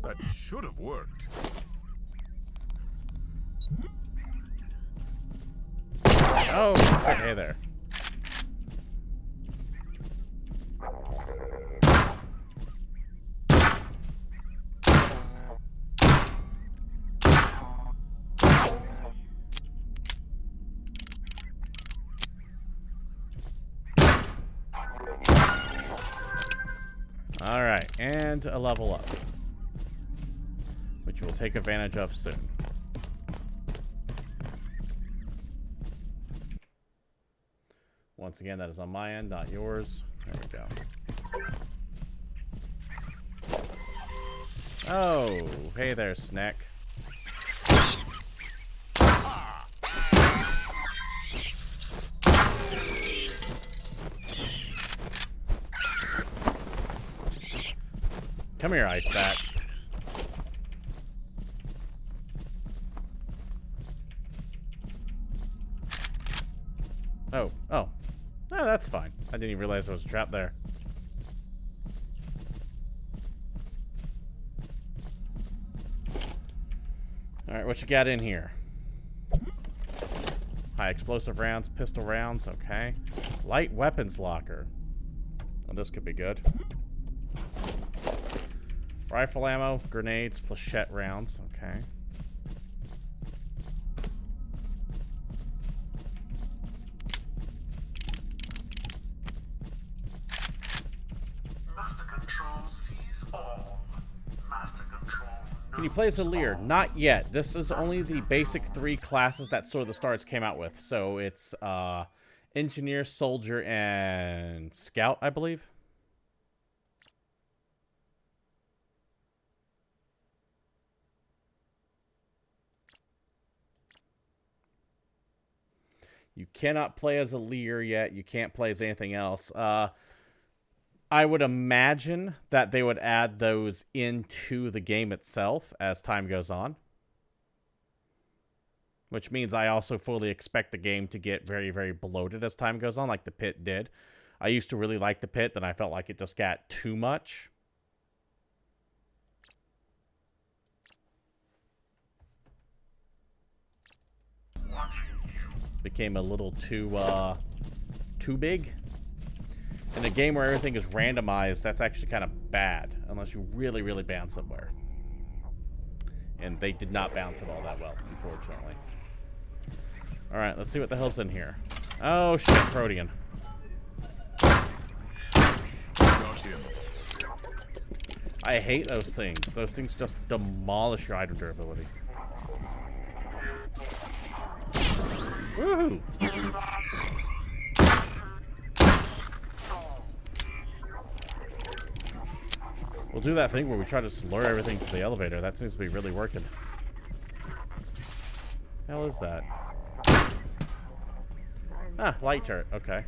That should have worked. Oh, shit. Hey there. Alright, and a level up. Which we'll take advantage of soon. Once again, that is on my end, not yours. There we go. Oh, hey there, Snack. Come here, Ice Bat. Oh, oh. Oh, that's fine. I didn't even realize there was a trap there. Alright, what you got in here? High explosive rounds, pistol rounds, okay. Light weapons locker. Well, this could be good. Rifle ammo, grenades, flechette rounds, okay. Master Control sees all. Master Control Can you play as a Lear? Not yet. This is only the basic 3 classes that Sword of the Stars came out with. So it's Engineer, Soldier, and Scout, I believe. You cannot play as a Lear yet. You can't play as anything else. I would imagine that they would add those into the game itself as time goes on. Which means I also fully expect the game to get very, very bloated as time goes on, like the Pit did. I used to really like the Pit, then I felt like it just got too much. Became a little too big. In a game where everything is randomized, that's actually kind of bad, unless you really, really bounce somewhere. And they did not bounce it all that well, unfortunately. Alright, let's see what the hell's in here. Oh shit, Protean. Got him. I hate those things. Those things just demolish your item durability. Woohoo! We'll do that thing where we try to just lure everything to the elevator. That seems to be really working. Hell is that? Ah, light turret. Okay.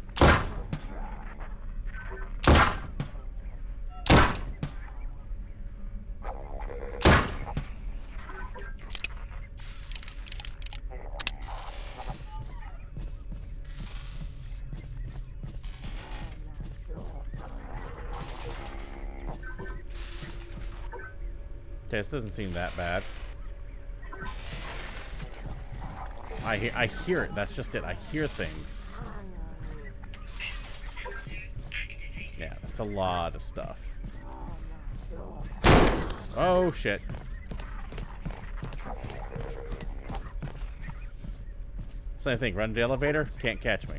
Okay, this doesn't seem that bad. I hear it. That's just it. I hear things. Yeah, that's a lot of stuff. Oh, shit. Same thing. Run to the elevator. Can't catch me.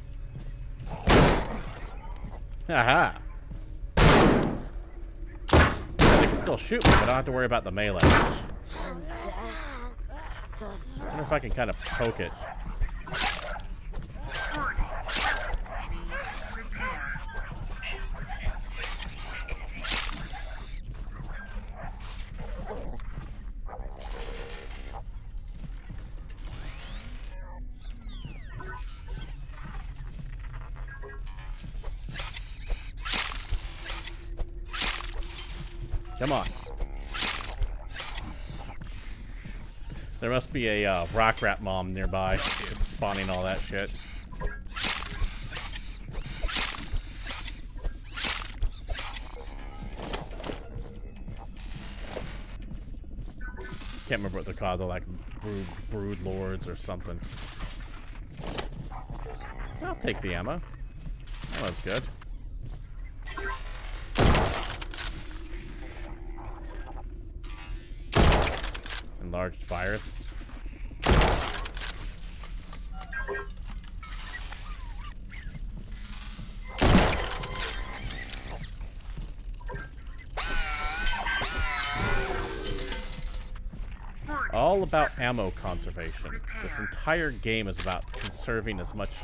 Haha. They can still shoot me, but I don't have to worry about the melee. I wonder if I can kind of poke it. Come on. There must be a rock rat mom nearby, just spawning all that shit. Can't remember what they're called. They're like brood lords or something. I'll take the ammo. That was good. Enlarged virus. All about ammo conservation. This entire game is about conserving as much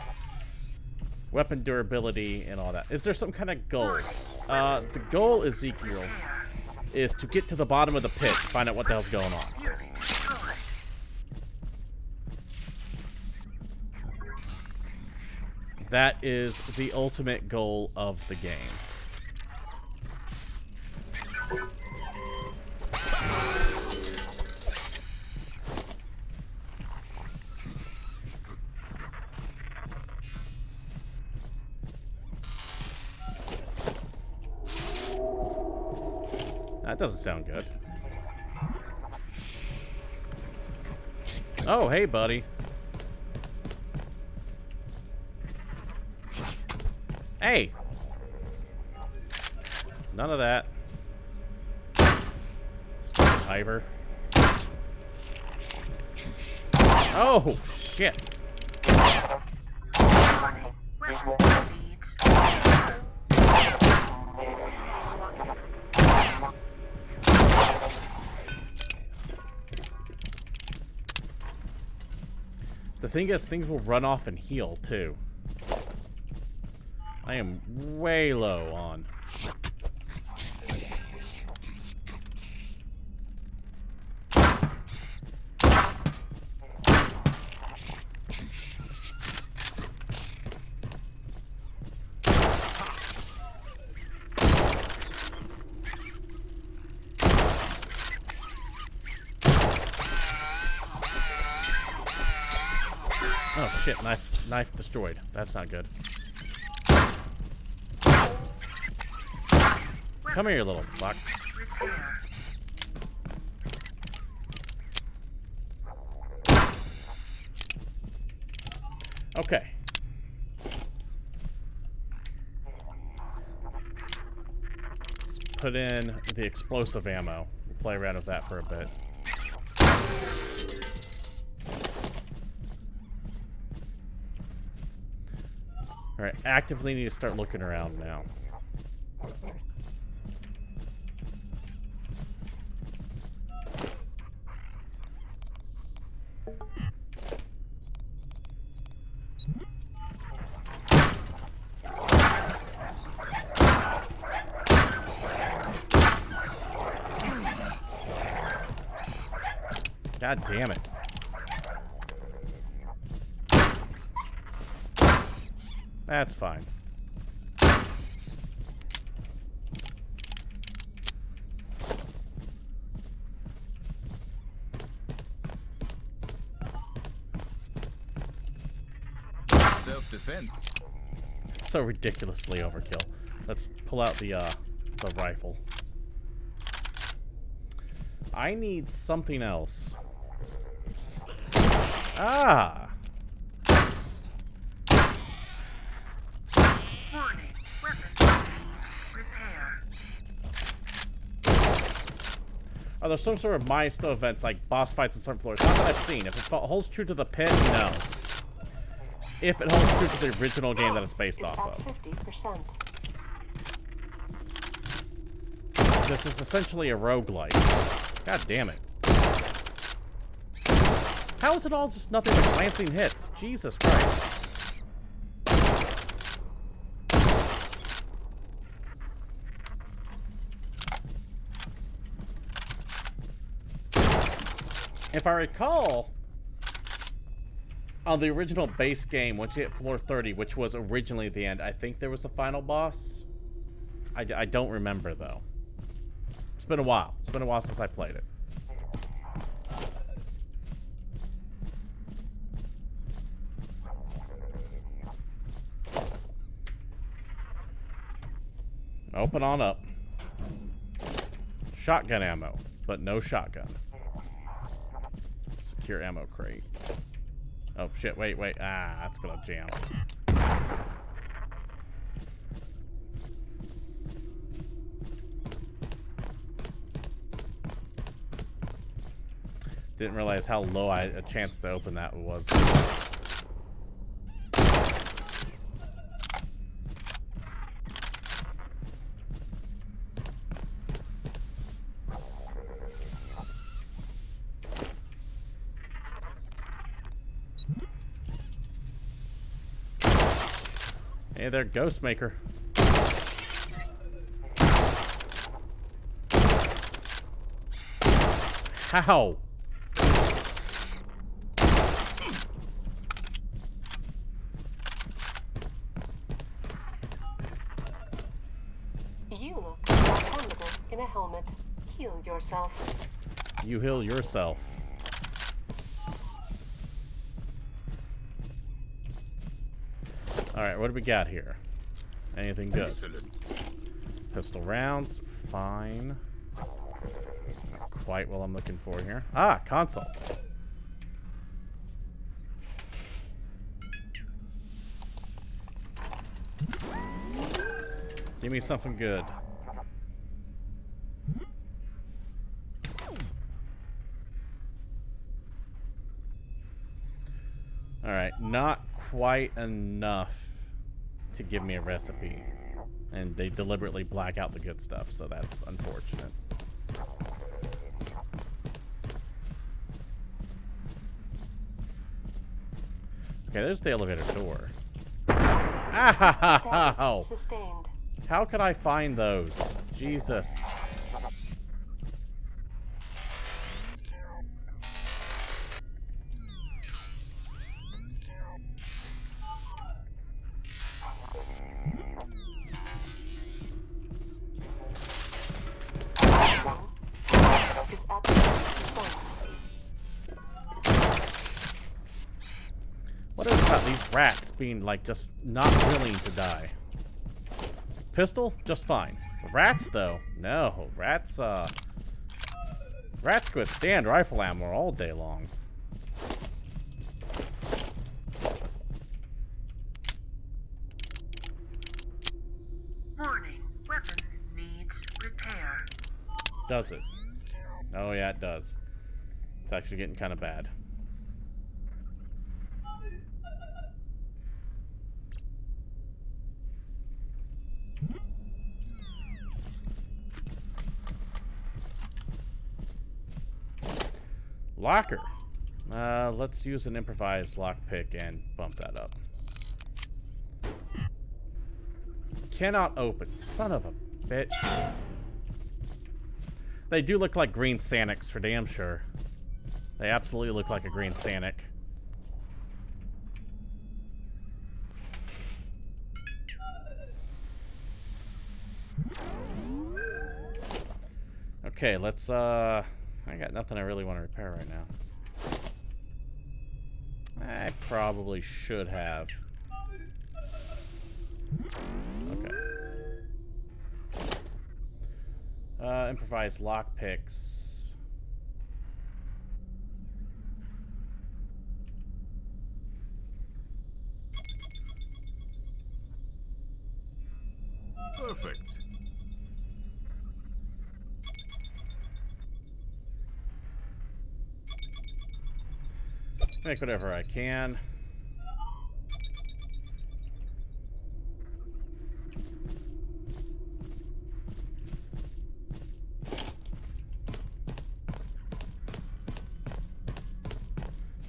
weapon durability and all that. Is there some kind of goal? The goal, Ezekiel, is to get to the bottom of the pit, find out what the hell's going on. That is the ultimate goal of the game. That doesn't sound good. Oh, hey, buddy. Hey! None of that. Stupid Ivor. Oh, shit. The thing is, things will run off and heal, too. I am way low on. shit, knife destroyed. That's not good. Come here, you little fuck. Repair. Okay. Let's put in the explosive ammo. We'll play around with that for a bit. Alright, actively need to start looking around now. God damn it. That's fine. Self-defense. It's so ridiculously overkill. Let's pull out the rifle. I need something else. Ah! Warning. Weapon needs repair. Are there some sort of milestone events like boss fights on certain floors? Not that I've seen. If it holds true to the pit, no. If it holds true to the original game that it's based Is off at of. 50%. This is essentially a roguelike. God damn it. How is it all just nothing but glancing hits? Jesus Christ. If I recall, on the original base game, once you hit floor 30, which was originally the end, I think there was a final boss. I don't remember, though. It's been a while. It's been a while since I played it. Open on up. Shotgun ammo, but no shotgun. Secure ammo crate. Oh shit, wait. Ah, that's gonna jam. Didn't realize how low a chance to open that was. Hey there, Ghostmaker. How? You look like a hamburger in a helmet. Heal yourself. You heal yourself. Alright, what do we got here? Anything good? Excellent. Pistol rounds, fine. Not quite what I'm looking for here. Ah, console. Give me something good. Alright, not quite enough to give me a recipe. And they deliberately black out the good stuff, so that's unfortunate. Okay, there's the elevator door. Ow! Sustained. How could I find those? Jesus. Is at 50%. What is that? rats being, like, just not willing to die. Pistol, just fine. Rats, though, no. Rats could stand rifle ammo all day long. Warning, weapon needs repair. Does it? Oh, yeah, it does. It's actually getting kind of bad. Locker. Let's use an improvised lockpick and bump that up. Cannot open. Son of a bitch. They do look like green Sanics for damn sure. They absolutely look like a green Sanic. Okay, let's I got nothing I really want to repair right now. I probably should have. Okay. Improvised lockpicks. Perfect. Make whatever I can.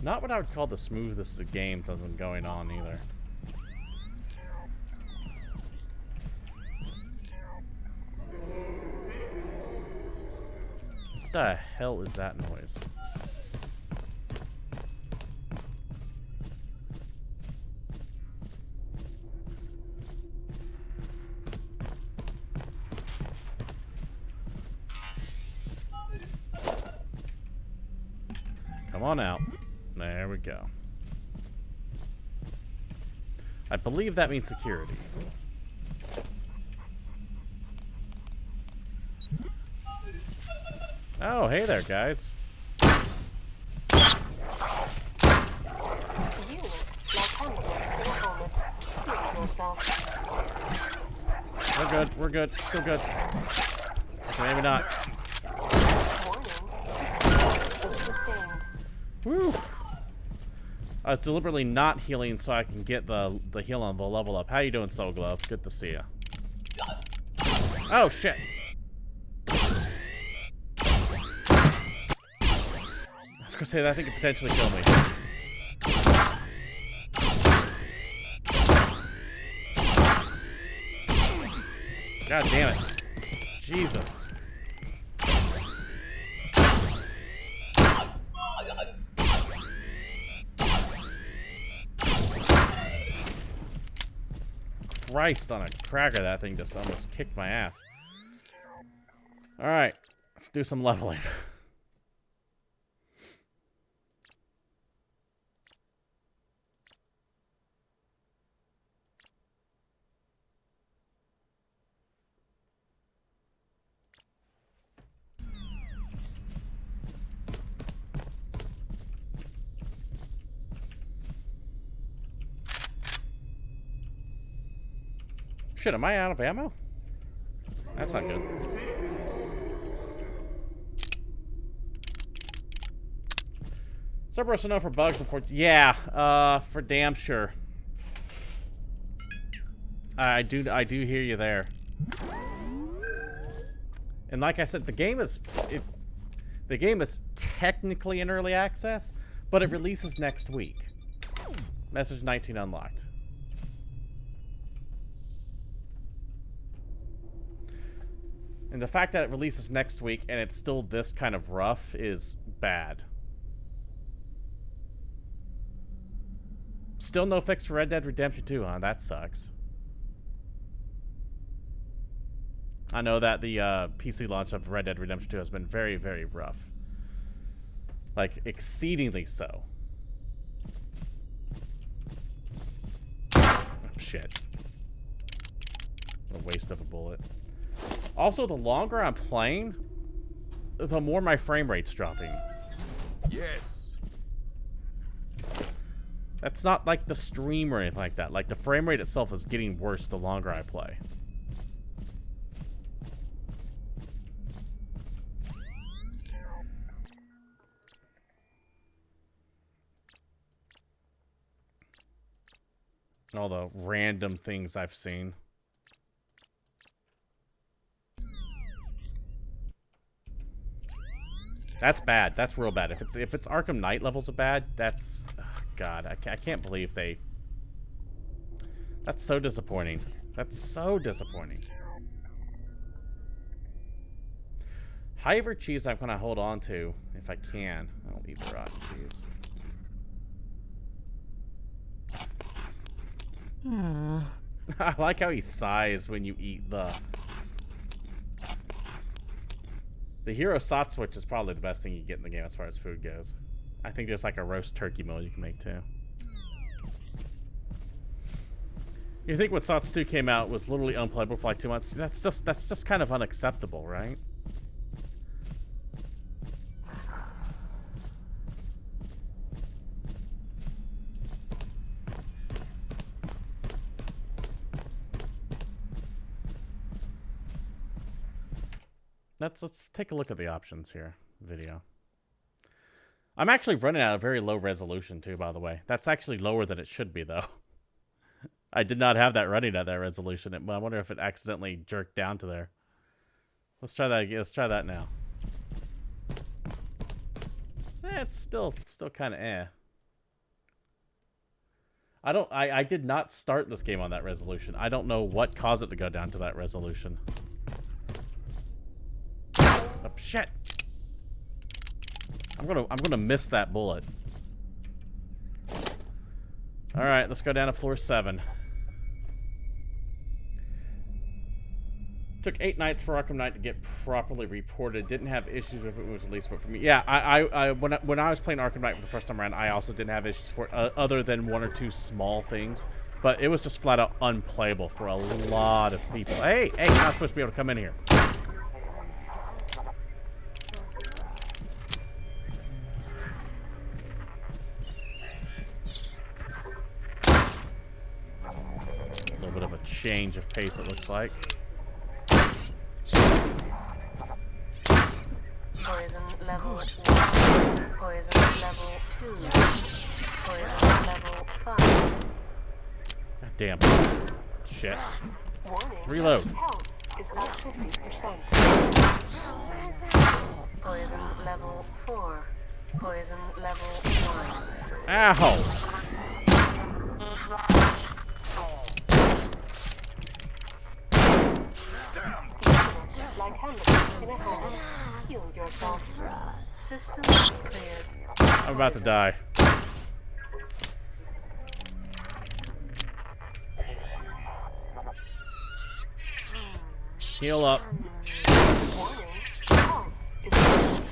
Not what I would call the smoothest of games has been going on either. What the hell is that noise? Come on out. There we go. I believe that means security. Oh, hey there, guys. Use like hamburger in a helmet. Heal yourself. We're good. We're good. Still good. Okay, maybe not. Warning. Sustained. Woo! I was deliberately not healing so I can get the heal on the level up. How you doing, Soul Glove? Good to see you. Oh shit! I was gonna say that thing could potentially kill me. God damn it! Jesus. Christ on a cracker, that thing just almost kicked my ass. Alright, let's do some leveling. Shit, am I out of ammo? That's not good. Cerberus are known for bugs before. Yeah, for damn sure. I do hear you there. And like I said, the game is technically in early access, but it releases next week. Message 19 unlocked. And the fact that it releases next week and it's still this kind of rough is bad. Still no fix for Red Dead Redemption 2, huh? That sucks. I know that the PC launch of Red Dead Redemption 2 has been very, very rough. Like, exceedingly so. shit. A waste of a bullet. Also, the longer I'm playing, the more my frame rate's dropping. Yes. That's not like the stream or anything like that. Like, the frame rate itself is getting worse the longer I play. All the random things I've seen. That's bad. That's real bad. If it's Arkham Knight levels of bad, that's... Oh God, I can't believe they... That's so disappointing. That's so disappointing. However, cheese I'm going to hold on to if I can. I don't eat the rotten cheese. I like how he sighs when you eat the hero sandwich is probably the best thing you get in the game as far as food goes. I think there's like a roast turkey meal you can make too. You think when SOTS 2 came out was literally unplayable for like 2 months? That's just kind of unacceptable, right? Let's take a look at the options here. Video. I'm actually running at a very low resolution too, by the way. That's actually lower than it should be, though. I did not have that running at that resolution. I wonder if it accidentally jerked down to there. Let's try that again. Let's try that now. It's still kind of eh. I did not start this game on that resolution. I don't know what caused it to go down to that resolution. Oh, shit. I'm gonna miss that bullet. All right, let's go down to floor 7. Took 8 nights for Arkham Knight to get properly reported. Didn't have issues with it when it was released, but for me, yeah, when I was playing Arkham Knight for the first time around, I also didn't have issues for it, other than 1 or 2 small things. But it was just flat out unplayable for a lot of people. Hey, you're not supposed to be able to come in here. Bit of a change of pace, it looks like. Poison level 1. Poison level 2. Poison level 5. God damn. Shit. Warning. Reload. Health is at 50%. Poison level 4. Poison level 1. Ow! Like hamburger in a helmet. Heal yourself. System cleared. I'm about to die. Heal up. Warning. Health is 50%.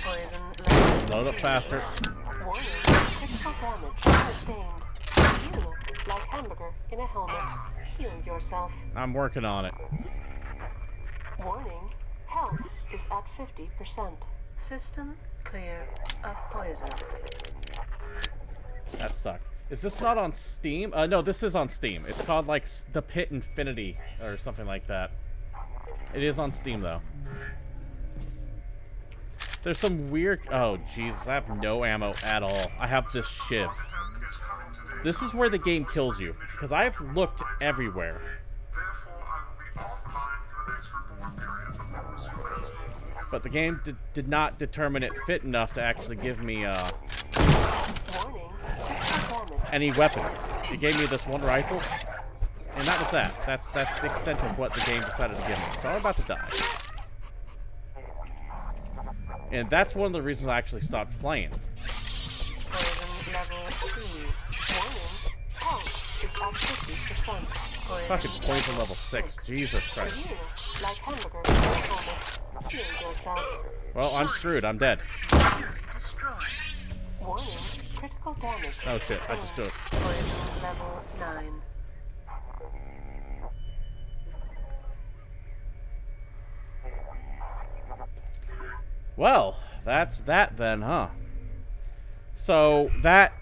Poison level. Load up faster. Warning. Critical damage sustained. You, like hamburger in a helmet. Heal yourself. I'm working on it. Warning. Health is at 50%. System clear of poison. That sucked. Is this not on Steam? No, this is on Steam. It's called like The Pit Infinity or something like that. It is on Steam though. There's some weird... Oh, Jesus. I have no ammo at all. I have this shiv. This is where the game kills you. Because I've looked everywhere. But the game did not determine it fit enough to actually give me any weapons. It gave me this one rifle, and that was that. That's the extent of what the game decided to give me. So I'm about to die. And that's one of the reasons I actually stopped playing. Poison level 2. Warning. Health is at 50%. Fucking poison level 6. Jesus Christ. You, like hamburger in a helmet. Heal yourself. Well, I'm screwed. I'm dead. Destroyed. Warning. Critical damage. Oh shit, I just do it. Poison level 9. Well, that's that then, huh? So that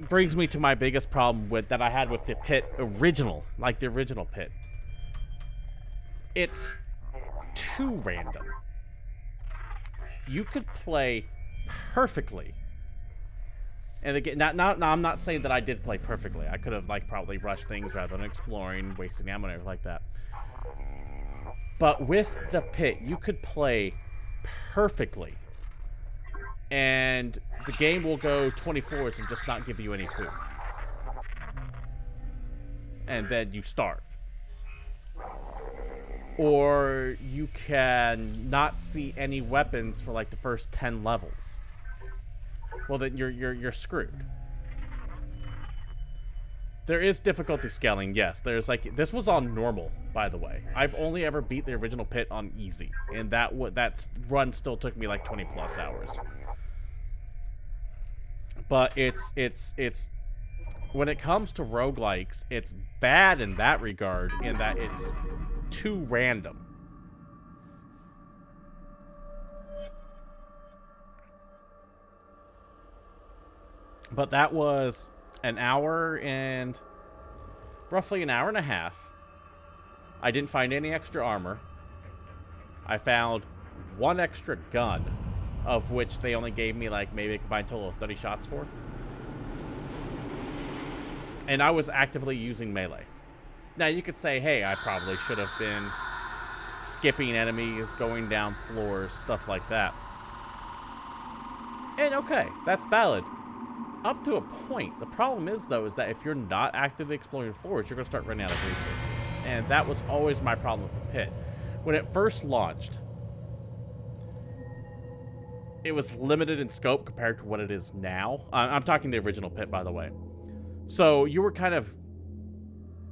brings me to my biggest problem with that I had with the pit original, like the original pit. It's too random. You could play perfectly. And again, now I'm not saying that I did play perfectly. I could have like probably rushed things rather than exploring, wasting ammo and everything like that. But with the pit, you could play perfectly. And the game will go 24s and just not give you any food. And then you starve. Or you can not see any weapons for like the first 10 levels. Well, then you're screwed. There is difficulty scaling, yes. There's like this was on normal, by the way. I've only ever beat the original pit on easy, and that run still took me like 20+ hours. But it's when it comes to roguelikes, it's bad in that regard, in that it's too random. But that was an hour and roughly an hour and a half. I didn't find any extra armor. I found one extra gun, of which they only gave me like maybe a combined total of 30 shots for. And I was actively using melee. Now you could say, hey, I probably should have been skipping enemies, going down floors, stuff like that. And okay, that's valid. Up to a point. The problem is, though, is that if you're not actively exploring floors, you're going to start running out of resources. And that was always my problem with the pit. When it first launched, it was limited in scope compared to what it is now. I'm talking the original pit, by the way. So you were kind of,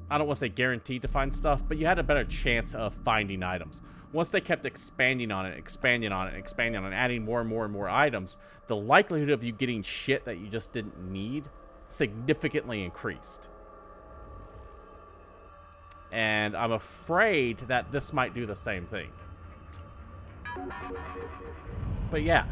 I don't want to say guaranteed to find stuff, but you had a better chance of finding items. Once they kept expanding on it, adding more and more and more items, the likelihood of you getting shit that you just didn't need significantly increased. And I'm afraid that this might do the same thing. But yeah,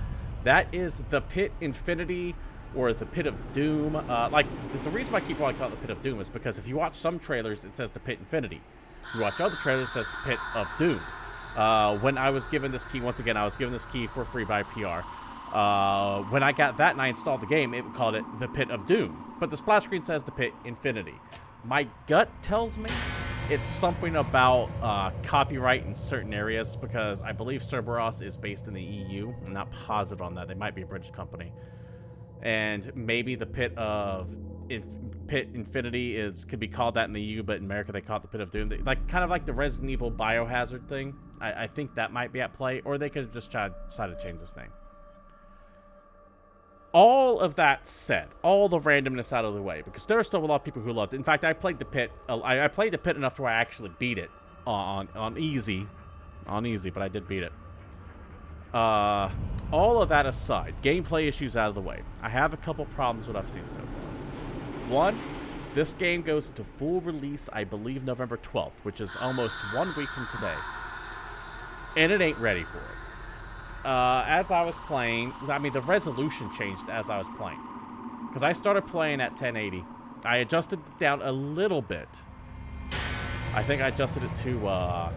that is the Pit Infinity, or the Pit of Doom. The reason why I keep calling it the Pit of Doom is because if you watch some trailers, it says the Pit Infinity. If you watch other trailers, it says the Pit of Doom. When I was given this key, once again, I was given this key for free by PR. When I got that and I installed the game, it called it the Pit of Doom. But the splash screen says the Pit Infinity. My gut tells me it's something about copyright in certain areas, because I believe Cerberus is based in the EU. I'm not positive on that. They might be a British company. And maybe the Pit of Pit Infinity could be called that in the EU, but in America they call it the Pit of Doom. Kind of like the Resident Evil Biohazard thing. I think that might be at play, or they could have just decided to change this name. All of that said, all the randomness out of the way, because there are still a lot of people who loved it. In fact, I played the Pit. I played the Pit enough to where I actually beat it on easy, but I did beat it. All of that aside, gameplay issues out of the way, I have a couple problems with what I've seen so far. One, this game goes into full release, I believe, November 12th, which is almost 1 week from today. And it ain't ready for it. As I was playing, I mean, the resolution changed as I was playing. Because I started playing at 1080. I adjusted it down a little bit. I think I adjusted it to, I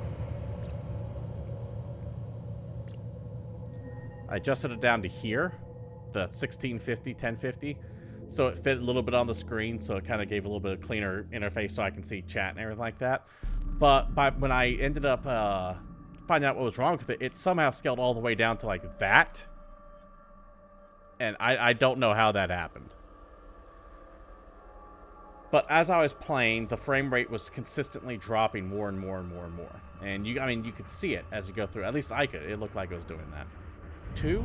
adjusted it down to here, the 1650, 1050. So it fit a little bit on the screen, so it kind of gave a little bit of cleaner interface so I can see chat and everything like that. But when I ended up finding out what was wrong with it, it somehow scaled all the way down to like that. And I don't know how that happened. But as I was playing, the frame rate was consistently dropping more and more and more and more. And you could see it as you go through. At least I could. It looked like it was doing that. 2,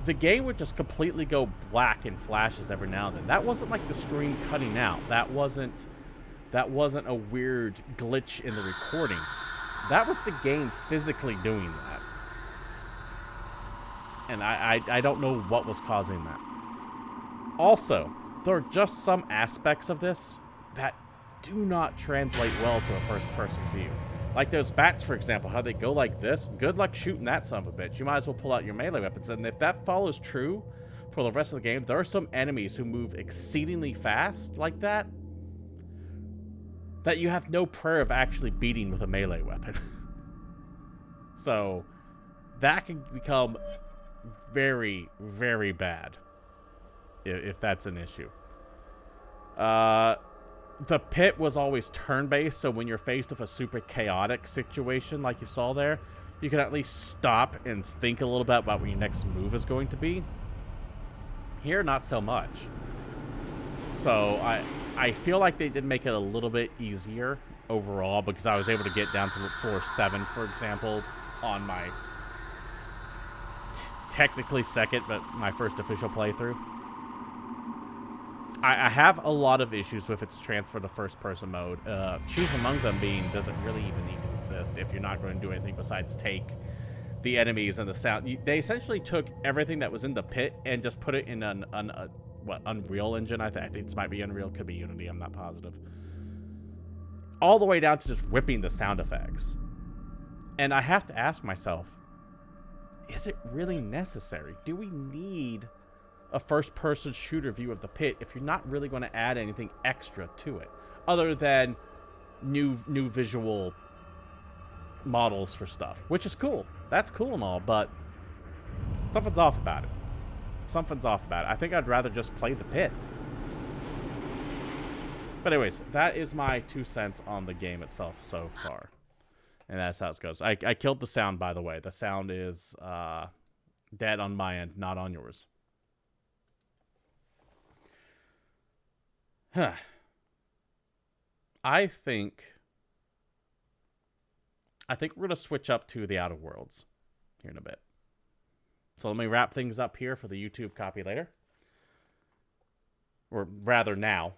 the game would just completely go black in flashes every now and then. That wasn't like the stream cutting out. That wasn't a weird glitch in the recording. That was the game physically doing that. And I don't know what was causing that. Also, there are just some aspects of this that do not translate well to a first-person view. Like those bats, for example, how they go like this. Good luck shooting that son of a bitch. You might as well pull out your melee weapons. And if that follows true for the rest of the game, there are some enemies who move exceedingly fast like that you have no prayer of actually beating with a melee weapon. So that can become very, very bad if that's an issue. The pit was always turn-based, so when you're faced with a super chaotic situation like you saw there, you can at least stop and think a little bit about what your next move is going to be. Here, not so much. So I feel like they did make it a little bit easier overall, because I was able to get down to floor 7, for example, on my technically second, but my first official playthrough. I have a lot of issues with its transfer to first-person mode. Chief among them being, does it really even need to exist if you're not going to do anything besides take the enemies and the sound? They essentially took everything that was in the pit and just put it in an Unreal Engine. I think this might be Unreal, could be Unity, I'm not positive. All the way down to just ripping the sound effects. And I have to ask myself, is it really necessary? Do we need a first-person shooter view of the pit if you're not really going to add anything extra to it, other than new visual models for stuff, which is cool. That's cool and all, but something's off about it. Something's off about it. I think I'd rather just play the pit. But anyways, that is my 2 cents on the game itself so far. And that's how it goes. I killed the sound, by the way. The sound is dead on my end, not on yours. Huh. I think we're going to switch up to the Outer Worlds here in a bit. So let me wrap things up here for the YouTube copy later. Or rather now.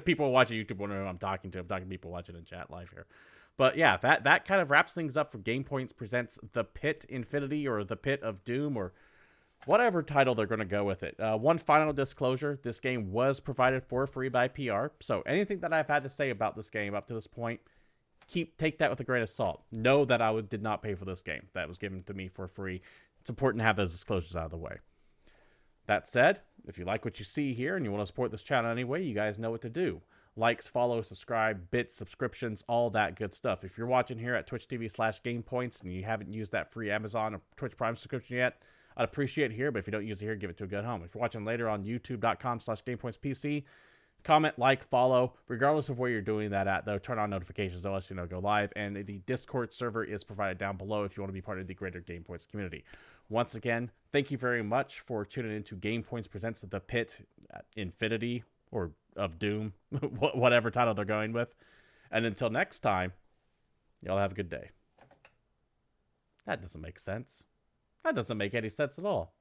People watching YouTube wondering who I'm talking to. I'm talking to people watching in chat live here. But yeah, that kind of wraps things up for GamePoints Presents The Pit Infinity, or The Pit of Doom, or whatever title they're going to go with it. One final disclosure, this game was provided for free by PR, so anything that I've had to say about this game up to this point, take that with a grain of salt. Know that I did not pay for this game. That was given to me for free. It's important to have those disclosures out of the way. That said, if you like what you see here and you want to support this channel anyway, you guys know what to do. Likes, follow, subscribe, bits, subscriptions, all that good stuff. If you're watching here at twitch.tv/GamePoints and you haven't used that free Amazon or Twitch Prime subscription yet, I'd appreciate it here, but if you don't use it here, give it to a good home. If you're watching later on youtube.com/GamePointsPC, comment, like, follow. Regardless of where you're doing that at, though, turn on notifications. They'll let you know go live. And the Discord server is provided down below if you want to be part of the greater GamePoints community. Once again, thank you very much for tuning into GamePoints Presents The Pit Infinity, or of Doom, whatever title they're going with. And until next time, y'all have a good day. That doesn't make sense. That doesn't make any sense at all.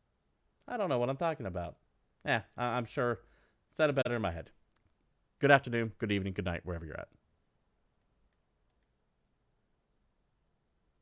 I don't know what I'm talking about. I'm sure it's better in my head. Good afternoon, good evening, good night, wherever you're at.